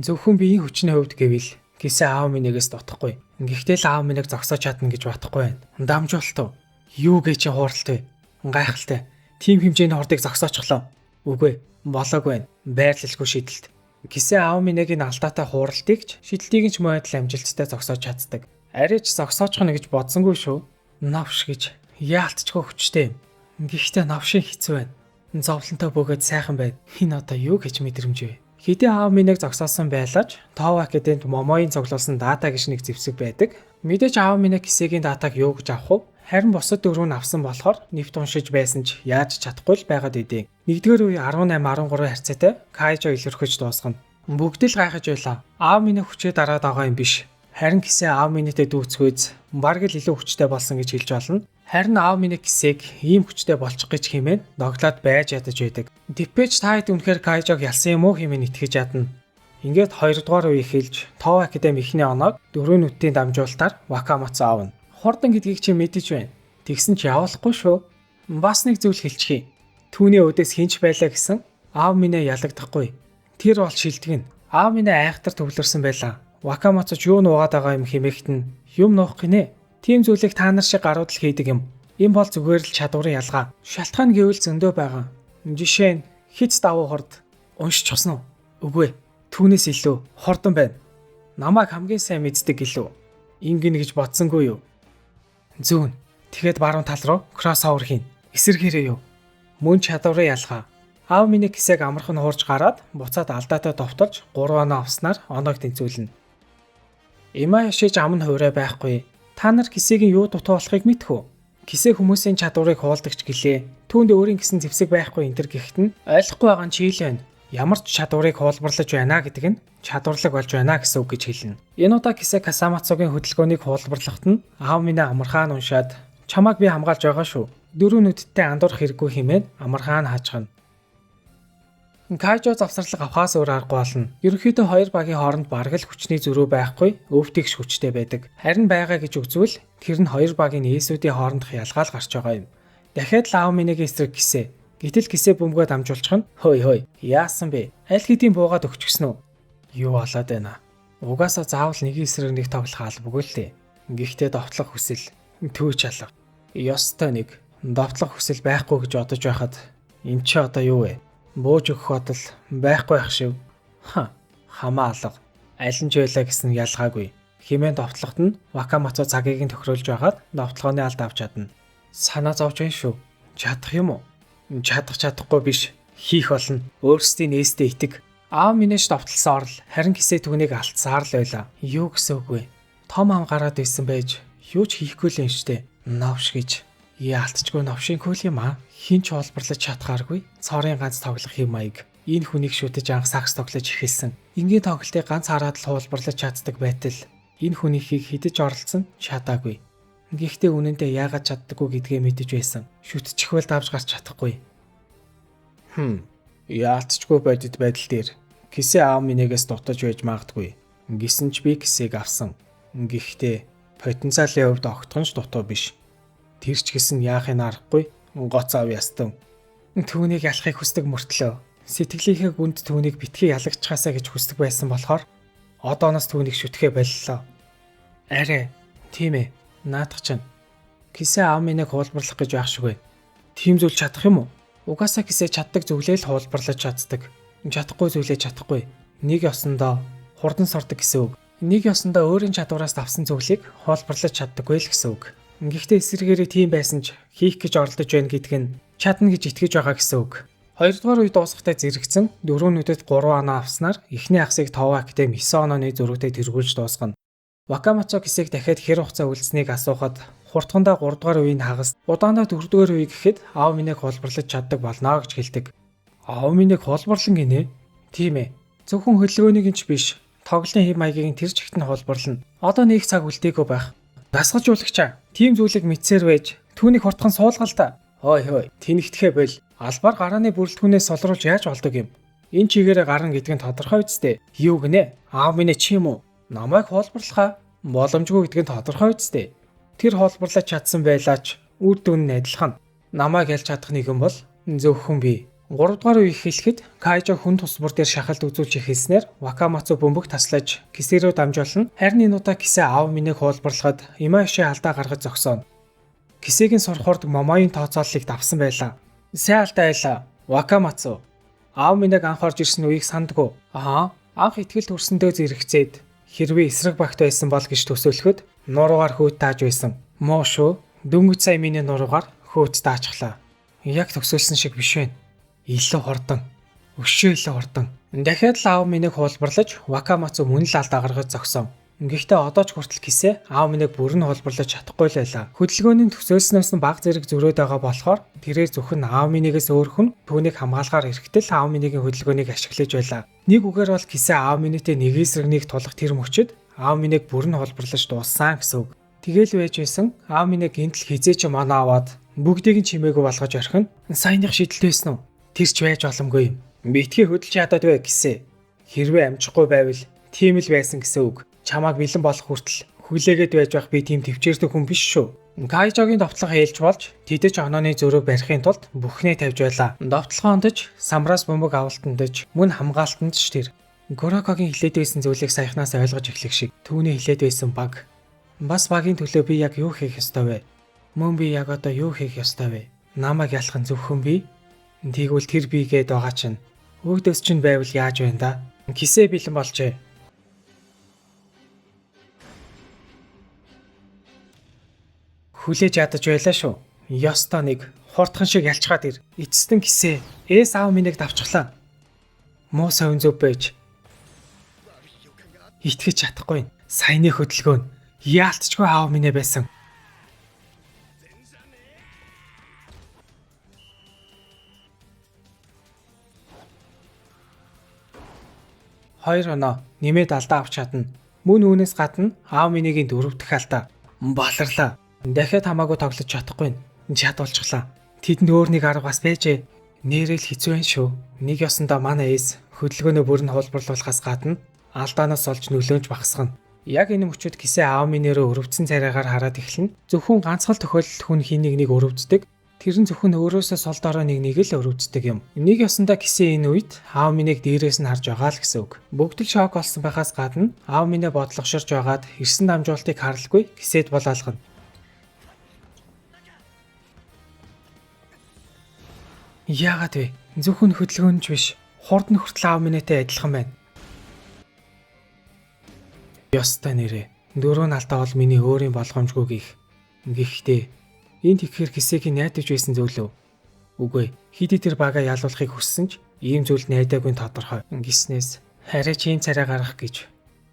Зөвхөн биеийн хүчний хувьд гэвэл гисээ аав минийгээс дутхгүй. Гэхдээ л аав минийг зогсоож чадна гэж бодохгүй байна. Дамжуултав. Юу гэж чи хууралтай. Гайхалтай. Тим хэмжээний хордыг зогсоочлоо. Үгүй, болоогүй байна. Байрлалгүй шийдэлт. Гисээ аав минийгийн алдаатай хууралтыг ч шийдэлтийг ч мойдл амжилттай зогсоож чаддаг. Арайч зогсоочих нь гэж бодсонгүй шүү. Навш гэж яалтчгүй хүчтэй юм. Гэхдээ навшин хэцүү байна. Зовлонтой бөгөөд сайхан байна. Энэ одоо юу гэж мэдрэмж вэ? Хэдий аав минийг зогсоосон байлаач Тов Академид Момогийн цуглуулсан дата гэж нэг зэвсэг байдаг. Мэдээж аав минийг кисэгийн датаг юу гэж авах вэ? Харин бусад дөрөв нь авсан болохоор нэвт уншиж байсан ч яаж чадахгүй л байгаад идэв. Нэгдүгээр үе 18-13 харьцаатай Кайжо илэрхэж дуусгана. Бүгд л гайхаж байлаа. Аав миний хүчээ дараад байгаа юм биш. Харин кисээ аав минийтэй дүүцгүйз бараг л илүү хүчтэй болсон гэж хэлж болно. Харин аав миний кисээг ийм хүчтэй болчих гэж хэмээн доглоод байж ядаж байдаг. Дипэж таад үнэхээр Кайжог ялсан юм уу хэмээн итгэж ядна. Ингээд 2 дугаар үе эхэлж Тов Академи ихний оноог 4 нүдтийн дамжуулалтаар Вакамацу аавна. Хурдан гэдгийг чи мэдэж байна. Тэгсэн чи явуулахгүй шүү. Бас нэг зүйл хэлчихье. Түүний өдөөс хинч байлаа гэсэн аав минь ялагдахгүй. Тэр бол шилдэг нь. Аав минь айхтар төвлөрсөн байлаа. Вакамацу ч юу нуугаад байгаа юм хэмээгт нь юм нуух гинэ. Тийм зүйлийг та нар шиг гарууд л хийдэг юм. Энэ бол зүгээр л чадварын ялгаа. Шалтгаан гэвэл зөндөө байгаа. Жишээ нь хиц давуу хорд уншиж чосно уу? Үгүй. Түүнээс илүү хордон байна. Намайг хамгийн сайн мэддэг гэлөө. Ингэн гэж бодсонгүй юу? Зүүн. Тэгэхэд баруун тал руу кроссовер хийн. Эсэргээрээ юу? Мөн чадварын ялгаа. Аав миний кисээг амархан хуурж гараад буцаад алдаатай довтолж 3 оноо авснаар оноог тэнцүүлнэ. Имаа яшиж ам нь хуурай байхгүй. Та нар кисэгийн юу дутуу болохыг мэдэх үү? Кисэ хүмүүсийн чадварыг хуулдагч гэлээ. Түүнд өөрийн гэсэн зэвсэг байхгүй энэ төр гэхэд нь ойлгохгүй байгаа нь чийл байна. Ямар ч чадварыг хуулбарлаж байна гэдэг нь чадварлаг болж байна гэсэн үг гэж хэлнэ. Энэ удаа кисэ Касамацугийн хөдөлгөөнийг хуулбарлахад нь аав минь амархан уншаад чамааг би хамгаалж байгаа шүү. 4 нүдтэй андуурах хэрэггүй хэмээн амархан хаачгана. Кайжо завсарлага авахаас өөр аргагүй болно. Ерөнхийдөө хоёр багийн хооронд бараг л хүчний зөрүү байхгүй, өвдөгч хүчтэй байдаг. Харин байгаа гэж үзвэл тэр нь хоёр багийн нээсүүдийн хоорондох ялгаал гарч байгаа юм. Дахиад л аав минийг эсрэг гисэ. Гэтэл гисэ бөмбөгөө дамжуулчих нь хөөй яасан бэ? Аль хэдийн буугаад өгчихсөн үү? Юу болоод байна? Угаасаа заавал нэг эсрэг нэг тоглох албагүй л дээ. Гэхдээ довтлох хүсэл төвч алга. Ёстой нэг довтлох хүсэл байхгүй гэж бодож байхад эн чи одоо юу вэ? Бууж өгөх бодол байхгүй байх шив. Хамаа алга. Аль нь ч байлаа гэсэн ялгаагүй. Химэн довтлоход нь Вакамацу цагийг нь тохируулж байгаад довтлооны алд авч чадна. Санаа зовж байна шүү. Чадах юм уу? Чадахгүй биш. Хийх болно. Өөрсдийн нээстэй итэг. Аав минийш довтлсон орл харин гисээ түүнийг алдсаар л байлаа. Юу гэсэн үг вэ? Том ам гараад байсан байж юу ч хийхгүй л юм штэ. Новш гэж. Яалтчгүй новшин кул юм аа. Хин ч холборлож чадхааргүй. Цорын ганц тоглох юм маяг. Энэ хүнийг шүтэж анх сакс тоглож эхэлсэн. Ингийн тоглолтыг ганц хараад л холборлож чаддаг байтал энэ хүнийхийг хідэж оролцсон чадаагүй. Гэхдээ үнэндээ яагаад чаддаггүй гэдгээ мэдэж байсан. Шүтчихвэл давж гарч чадахгүй. Яалтчгүй бодит байдал дээр кисэ аав минийгээс дутаж байж магадгүй. Гисэн ч би кисээг авсан. Гэхдээ потенциалын хувьд огтхон ч дутуу биш. Тэр ч гэсэн яахын аргагүй. Гоц аав ястав. Түүнийг ялахыг хүсдэг мөртлөө сэтгэлийнхээ гүнд түүнийг битгий ялагчхаасаа гэж хүсдэг байсан болохоор одооноос түүнийг шүтгэхэ боллоо. Арэ, тийм ээ. Наадах чинь. Кисэ аав минийг хуулбарлах гэж байх шүгэ. Тийм зүйл чадах юм уу? Угаасаа кисэ чаддаг зүйлээ л хуулбарлаж чаддаг. Чадахгүй зүйлээ чадахгүй. Нэг ёсондоо хурдан сордог гэсэн үг. Нэг ёсондоо өөрийн чадвараас авсан зүйлийг хуулбарлаж чаддаггүй л гэсэн үг. Гэхдээ эсэргээрээ тийм байсан ч хийх гэж оролдож байна гэдэг нь чадна гэж итгэж байгаа гэсэн үг. Хоёрдугаар үе дуусахтай зэрэгцэн 4 нүдэд 3 оноо авснаар эхний агсыг Тов Академи 9 онооны зөрүүтэй тэргүүлж дуусгана. Вакамацу кисээг дахиад хэр хугацаа үлдсэнийг асуухад хурдгандаа 3 дугаар үеийн хагас удаандаа 4 дугаар үе гэхэд аав минийг хулбарлаж чаддаг болно гэж хэлдэг. Аав минийг хулбарлан гинэ. Тийм ээ. Зөвхөн хөдөлгөөнийг нь ч биш. Тоглолтын хэв маягийг тэр чигт нь холборлно. Одоо нэг цаг үлдээгүй байх. Дасгалжуулагчаа. Тим зүйлийг мэдсээр байж түүнийг хурдхан суулгал та. Хой. Тэнэгдэхэ бэл. Албаар гарааны бүрэлдэхүүнээс солруулж яаж болдог юм? Энэ чигээрээ гарна гэдэг нь тодорхой үсттэй. Юу гинэ? Аав минь чи юм уу? Намайг холборлохаа боломжгүй гэдэг нь тодорхой үсттэй. Тэр холборлож чадсан байлаач үр дүн нь адилхан. Намайг ялж чадах нэгэн бол зөвхөн би. 3 дугаар үе эхлэхэд Кайжо хүн тус бүр дээр шахалт үзүүлж хэлснээр Вакамацу бөмбөг таслаж Кисэ рүү дамжуулна. Харин энэ удаа Кисэ аав минийг хуулбарлахад Имаиши алдаа гаргаж зогсооно. Кисэгийн сурхуурд Момоён тооцооллыг давсан байлаа. Сайн алдаа байлаа. Вакамацу. Аав минийг анх орж ирсэн үеийг сандгүй. Анх итгэл төрсөндөө зэрэгцээд хэрвээ эсрэг багт байсан бол гэж төсөөлөхөд нуруугаар хөөт тааж байсан. Муу шүү. Дөнгөж сая миний нуруугаар хөөт таажглаа. Яг төсөөлсөн шиг биш вэ? Илүү хурдан. Өшөө илүү хурдан. Дахиад л аав минийг хуулбарлаж Вакамацу мөн л алдаа гаргаж зогсоон. Гэхдээ одоо ч хүртэл Кисэ аав минийг бүрэн хуулбарлаж чадахгүй л байлаа. Хөдөлгөөний төсөөлснөөс нь баг зэрэг зөрөөд байгаа болохоор тэрээр зөвхөн аав минийгээс өөр хүн түүнийг хамгаалахаар ирэхдээ аав минийгийн хөдөлгөөнийг ашиглаж байлаа. Нэг үгээр бол Кисэ аав минийтэй нэг эсрэгнийг тулах тэр мөчөд аав минийг бүрэн хуулбарлаж дууссан гэсэн үг. Тэгэл байж байсан аав минийг гинтл хизээ ч манаа аваад бүгдийг нь чимээгүй болгож орхино. Саяных шийдэлт байсан уу? Тэр ч байж боломгүй юм. Битгий хөдөлж ядаад бай гэсэн. Хэрвээ амжихгүй байвал тийм л байсан гэсэн үг. Чамааг бэлэн болох хүртэл хүлээгээд байж байх би тийм төвчээрдэг хүн биш шүү. Кайжогийн довтлого ээлж болж тэдэж онооны зөрөөг барихын тулд бүхнээ тавьж байлаа. Довтлогоо ондож, самраас бөмбөг авалтандж, мөн хамгаалтанд ч тэр. Горокогийн хилээд байсан зүйлийг саяхнаас ойлгож эхлэх шиг түүний хилээд байсан баг. Бас багийн төлөө би яг юу хийх ёстой вэ? Мөн би яг одоо юу хийх ёстой вэ? Намайг ялах нь зөвхөн би. Тэгвэл тэр бигээд байгаа чинь өөдөөс чинь байвал яаж вэ да? Кисэ бэлэн болжээ. Хүлээж ядаж байлаа шүү. Ёстой нэг хурдхан шиг ялчгаад ир. Эцэстэн Кисэ эс аав минийг давчглаа. Муу совин зөв байж итгэж чадахгүй. Саяны хөдөлгөөн яалтчгүй аав минь байсан. Хоёр оноо нэмээд алдаа авч чадна. Мөн үүнээс гадна аав минийгийн 4 дахь алдаа баларлаа. Дахиад хамаагүй тоглож чадахгүй. Чадуулчихлаа. Тэдэнд өөр нэг арга бас байжээ. Нэрэл хэцүү байх шүү. Нэг ёсондоо манай эс хөдөлгөөнөө бүрэн хуулбарлуулахаас гадна алдаанаас олж нөлөөнж багасгана. Яг энэ мөчөд Кисэ аав минийрөө өрөвдсөн царайгаар хараад эхлэн зөвхөн ганцхан тохиолдолд хүн хий нэг өрөвддөг. Тэр нь зөвхөн өөрөөсөө сул дорой нэг л өрөвддөг юм. Нэг ёсондоо Кисэ энэ үед аав минийг дээрээс нь харж байгаа л гэсэн үг. Бүгд л шок болсон байхаас гадна аав минээ бодлогоширж байгаад ирсэн дамжуултыг харалгүй Кисэд болоолгоно. Яагаад вэ? Зөвхөн хөдөлгөөнч биш. Хурдан хүртэл аав минийтэй адилхан байна. Ёстой нэрээ. 4 алдаа бол миний өөрийн болгоомжгүй гих. Гэхдээ энд ихээр Кисэгийн найдаж байсан зүйл үү? Үгүй. Хэдий тэр бага ялуулахыг хүссэн ч ийм зүйл найдаагүй тодорхой. Гиснээс хараа чи энэ царай гаргах гэж.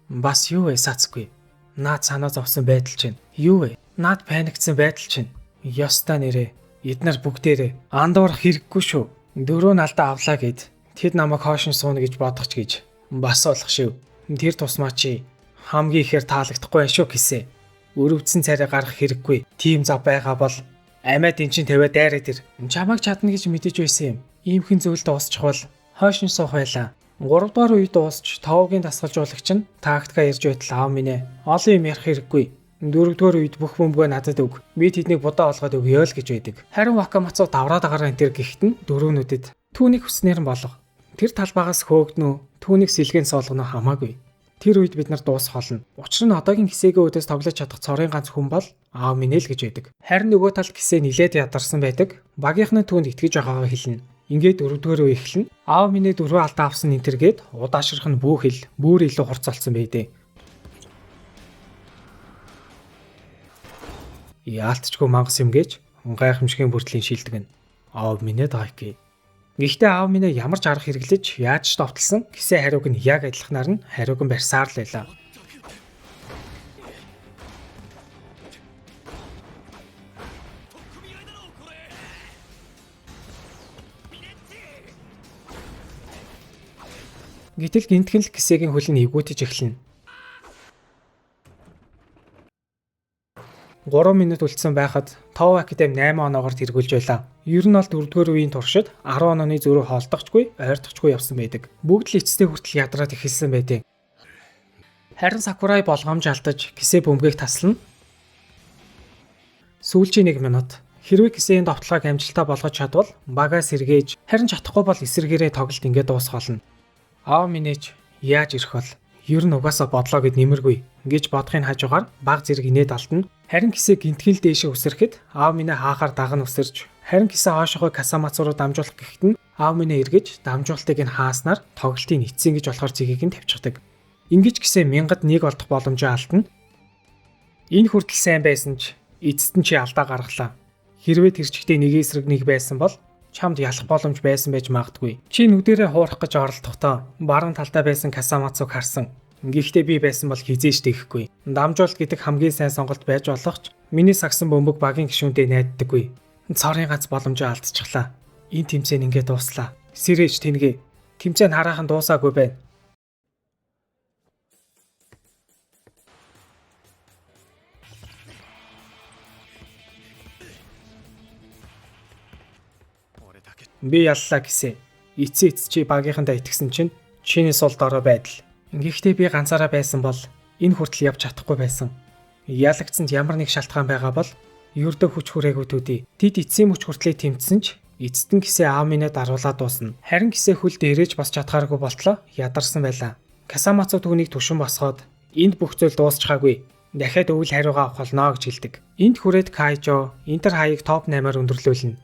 Бас юу вэ сацгүй? Наад санаа зовсон байдал чинь. Юу вэ? Наад паниктсан байдал чинь. Ёстой нэрээ. Эднэр бүгдээрээ андуурах хэрэггүй шүү. 4 алдаа авлаа гэд тэд намайг хоошин сууна гэж бодох ч гэж бас болох шив. Тэр тусмаа чи хамгийн ихээр таалагдахгүй байх шүү Кисэ. Өрөвдсөн царай гаргах хэрэггүй. Тим зав байгаа бол амиад эн чин тавиад дайраа тэр. Чамайг чадна гэж мэдэж байсан юм. Иймхэн зүйлд дуусчих бол хоошин суух байлаа. 3 дугаар үед дуусч 5-гийн дасгалжуулагч нь тактика ярьж байтал аав минь олон юм ярих хэрэггүй. 4 дугаар үед бүх бөмбөгөө надад өг. Би тэднийг будаа олгоод өгье л гэж байдаг. Харин Вакамацу давраад агаар энэ төр гихтэн дөрөвнүүдэд түүнийг хүснээр нь болго. Тэр талбаагаас хөөгднө үү, түүнийг сэлгэн суулгано хамаагүй. Тэр үед бид нар дуусах болно. Учир нь одоогийн Кисэгийн үдээс тоглож чадах цорын ганц хүн бол аав минь л гэж байдаг. Харин нөгөө талд Кисэ нилээд ядарсан байдаг. Багийнхны түүнд итгэж байгаагаа хэлнэ. Ингээд 4 дугаар үе эхэлнэ. Аав минь 4 алдаа авсан энэ төргээд удаашрах нь бүх хил бүр илүү хурцолцсон байдэ. Яалтчгүй мангас юм гэж гайхамшигын бүртлийн шилдэг нь аав минь дайки. Гэхдээ аав минь ямар ч арга хэрэглэж яаж ч довтлсон Кисэ хариуг нь яг адилханаар нь хариуг нь барьсаар л байлаа. Гэтэл гинтхэн л Кисэгийн хөл нь эвгүүтэж эхэлнэ. 3 минут үлдсэн байхад Тов Академи 8 оноогоор тэргүүлж байлаа. Ер нь бол 4-р үеийн туршид 10 онооны зөрүү хоолдохчгүй, ойртохчгүй явсан байдаг. Бүгд л эцсийн хүртэл ядраад эхэлсэн байдаг. Харин Сакурай болгоомж алдаж Кисэ бөмбөгийг таслана. Сүүлчийн 1 минут. Хэрвээ Кисэгийн довтлогыг амжилттай болгож чадвал багаа сэргээж, харин чадахгүй бол эсэргээрээ тоглолт ингээд дуусгуулна. Аав минийч яаж ирэх бол? Ер нь угаасаа бодлоо гэд нэмэргүй гэж бодохын хажуугаар баг зэрэг инээд алдна. Харин Кисэ гинтгэл дээшээ үсрэхэд аав минь хаахаар даган үсэрч, харин Кисэ хоошоо Касамацу руу дамжуулах гэхэд нь аав минь эргэж дамжуултыг нь хааснаар тоглолтын эцсийн гэж болохоор зэгийг нь тавьчихдаг. Ингэж Кисэ 1000-д 1 олдох боломжоо алдна. Энэ хүртэл сайн байсан ч эцэст нь чи алдаа гаргалаа. Хэрвээ тэр чигтээ нэг эсрэг нэг байсан бол чамд ялах боломж байсан байж магадгүй. Чи нүдэрээ хуурах гэж оролдохдоо баруун талдаа байсан Касамацуг харсан. Гэхдээ би байсан бол хизээш дэхгүй. Дамжуулт гэдэг хамгийн сайн сонголт байж болох ч миний сагсан бөмбөг багийн гишүүнтэй найддаггүй. Цорын ганц боломжоо алдчихлаа. Энэ тэмцээн ингээд дууслаа. Сэрэж тэнгээ. Тэмцээн хараахан дуусаагүй байна. Би яллаа Кисэ. Эцээ чи багийнхандаа итгэсэн чинь чиний сул дорой байдал. Гэхдээ би ганцаараа байсан бол энэ хүртэл явж чадахгүй байсан. Ялагдсанд ямар нэг шалтгаан байгаа бол ердөө хүч хүрээгүй төдий. Тэд эцсийн мөч хүртлээ тэмцсэн ч эцэст нь Кисэ аав минь даруулаад дуусна. Харин Кисэ хөл дээрэж бас чадхааргүй болтлоо ядарсан байлаа. Касамацу түүнийг түшин босгоод энд бүх зүйл дуусчихаагүй. Дахиад өвөл хариугаа авах болно гэж хэлдэг. Энд хүрээд Кайжо Интер хаяг топ 8-аар өндөрлүүлнэ.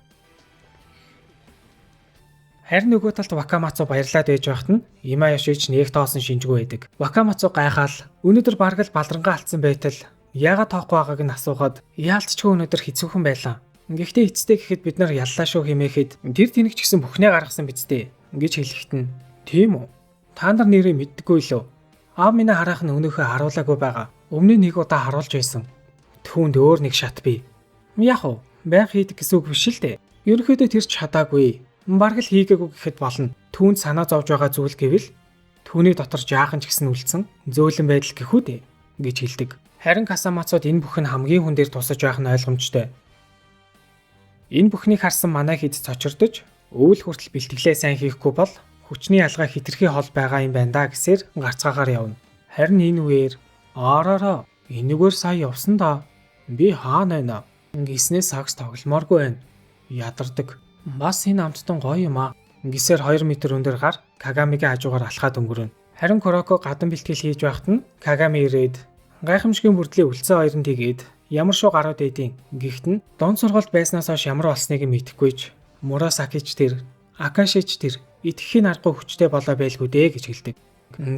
Харин нөгөө талд Вакамацу баярлаад байж байхад нь Имаяшич нэг тоосон шинжгүй байдаг. Вакамацу гайхаал өнөөдөр бараг л балрангаа алдсан байтал яагаад тоохгүй байгааг нь асуухад яалтчгүй өнөөдөр хэцүүхэн байлаа. Гэхдээ эцтэй гэхэд бид нар яллаа шүү хэмээхэд тэр тэнэг ч гэсэн бүхнээ гаргасан бидтэй гэж хэлэхэд нь тийм үү? Та нар нэрээ мэддэггүй лөө. Аав минь харах нь өнөөхөө харуулаагүй байгаа. Өмнө нь 1 удаа харуулж байсан. Түүнд өөр нэг шат бий. Яг уу байх хийдэг гэсэн үг биш л дээ. Ерөнхийдөө тэр ч чадаагүй. Бараг л хийгээгүй гэхэд болно. Түүнд санаа зовж байгаа зүйл гэвэл түүний дотор жаахан ч гэсэн үлдсэн зөөлөн байдал гэхүү дээ гэж хэлдэг. Харин Касамацуд энэ бүх нь хамгийн хүн дээр тусаж байх нь ойлгомжтой. Энэ бүхнийг харсан манай хэд цочирдож өвөл хүртэл бэлтгэлээ сайн хийхгүй бол хүчний ялгаа хитрхи хол байгаа юм байна да гэсээр гарцгаагаар явна. Харин энэ үеэр араараа энэгээр сая явсан да. Би хаана байна? Гиснээ сакс тогломооргүй байна. Ядардаг. Бас энэ амттан гоё юм аа. Гисээр 2 м өндөр гар Кагамигийн хажуугаар алхаад өнгөрөнө. Харин Куроко гадан бэлтгэл хийж байхад нь Кагами ирээд гайхамшигын бүрдлээ үлдсэн хоёрын тэгээд ямар шоу гараад байдیں۔ Гэхдээ нь дон сургалт байснаас хойш ямар болсныг мэдэхгүй ч Мурасакич тэр, Акашич тэр итгэхийн аргагүй хүчтэй болоо байлгүй дээ гэж хэлдэг.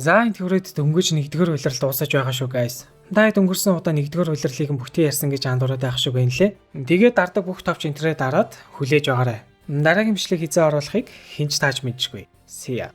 За энэ төврөд дөнгөж 1-р улирал дуусаж байгаа шүү guys. Дайд өнгөрсөн удаа 1-р улирлыг бүхтээ ярьсан гэж андуураад байх шүү гэнэ лээ. Тэгээд дардаг бүх товч энтрээ дараад хүлээж байгаарай. Дараагийн бичлэг хизээ оруулахыг хинч тааж мэдчихгүй. See ya.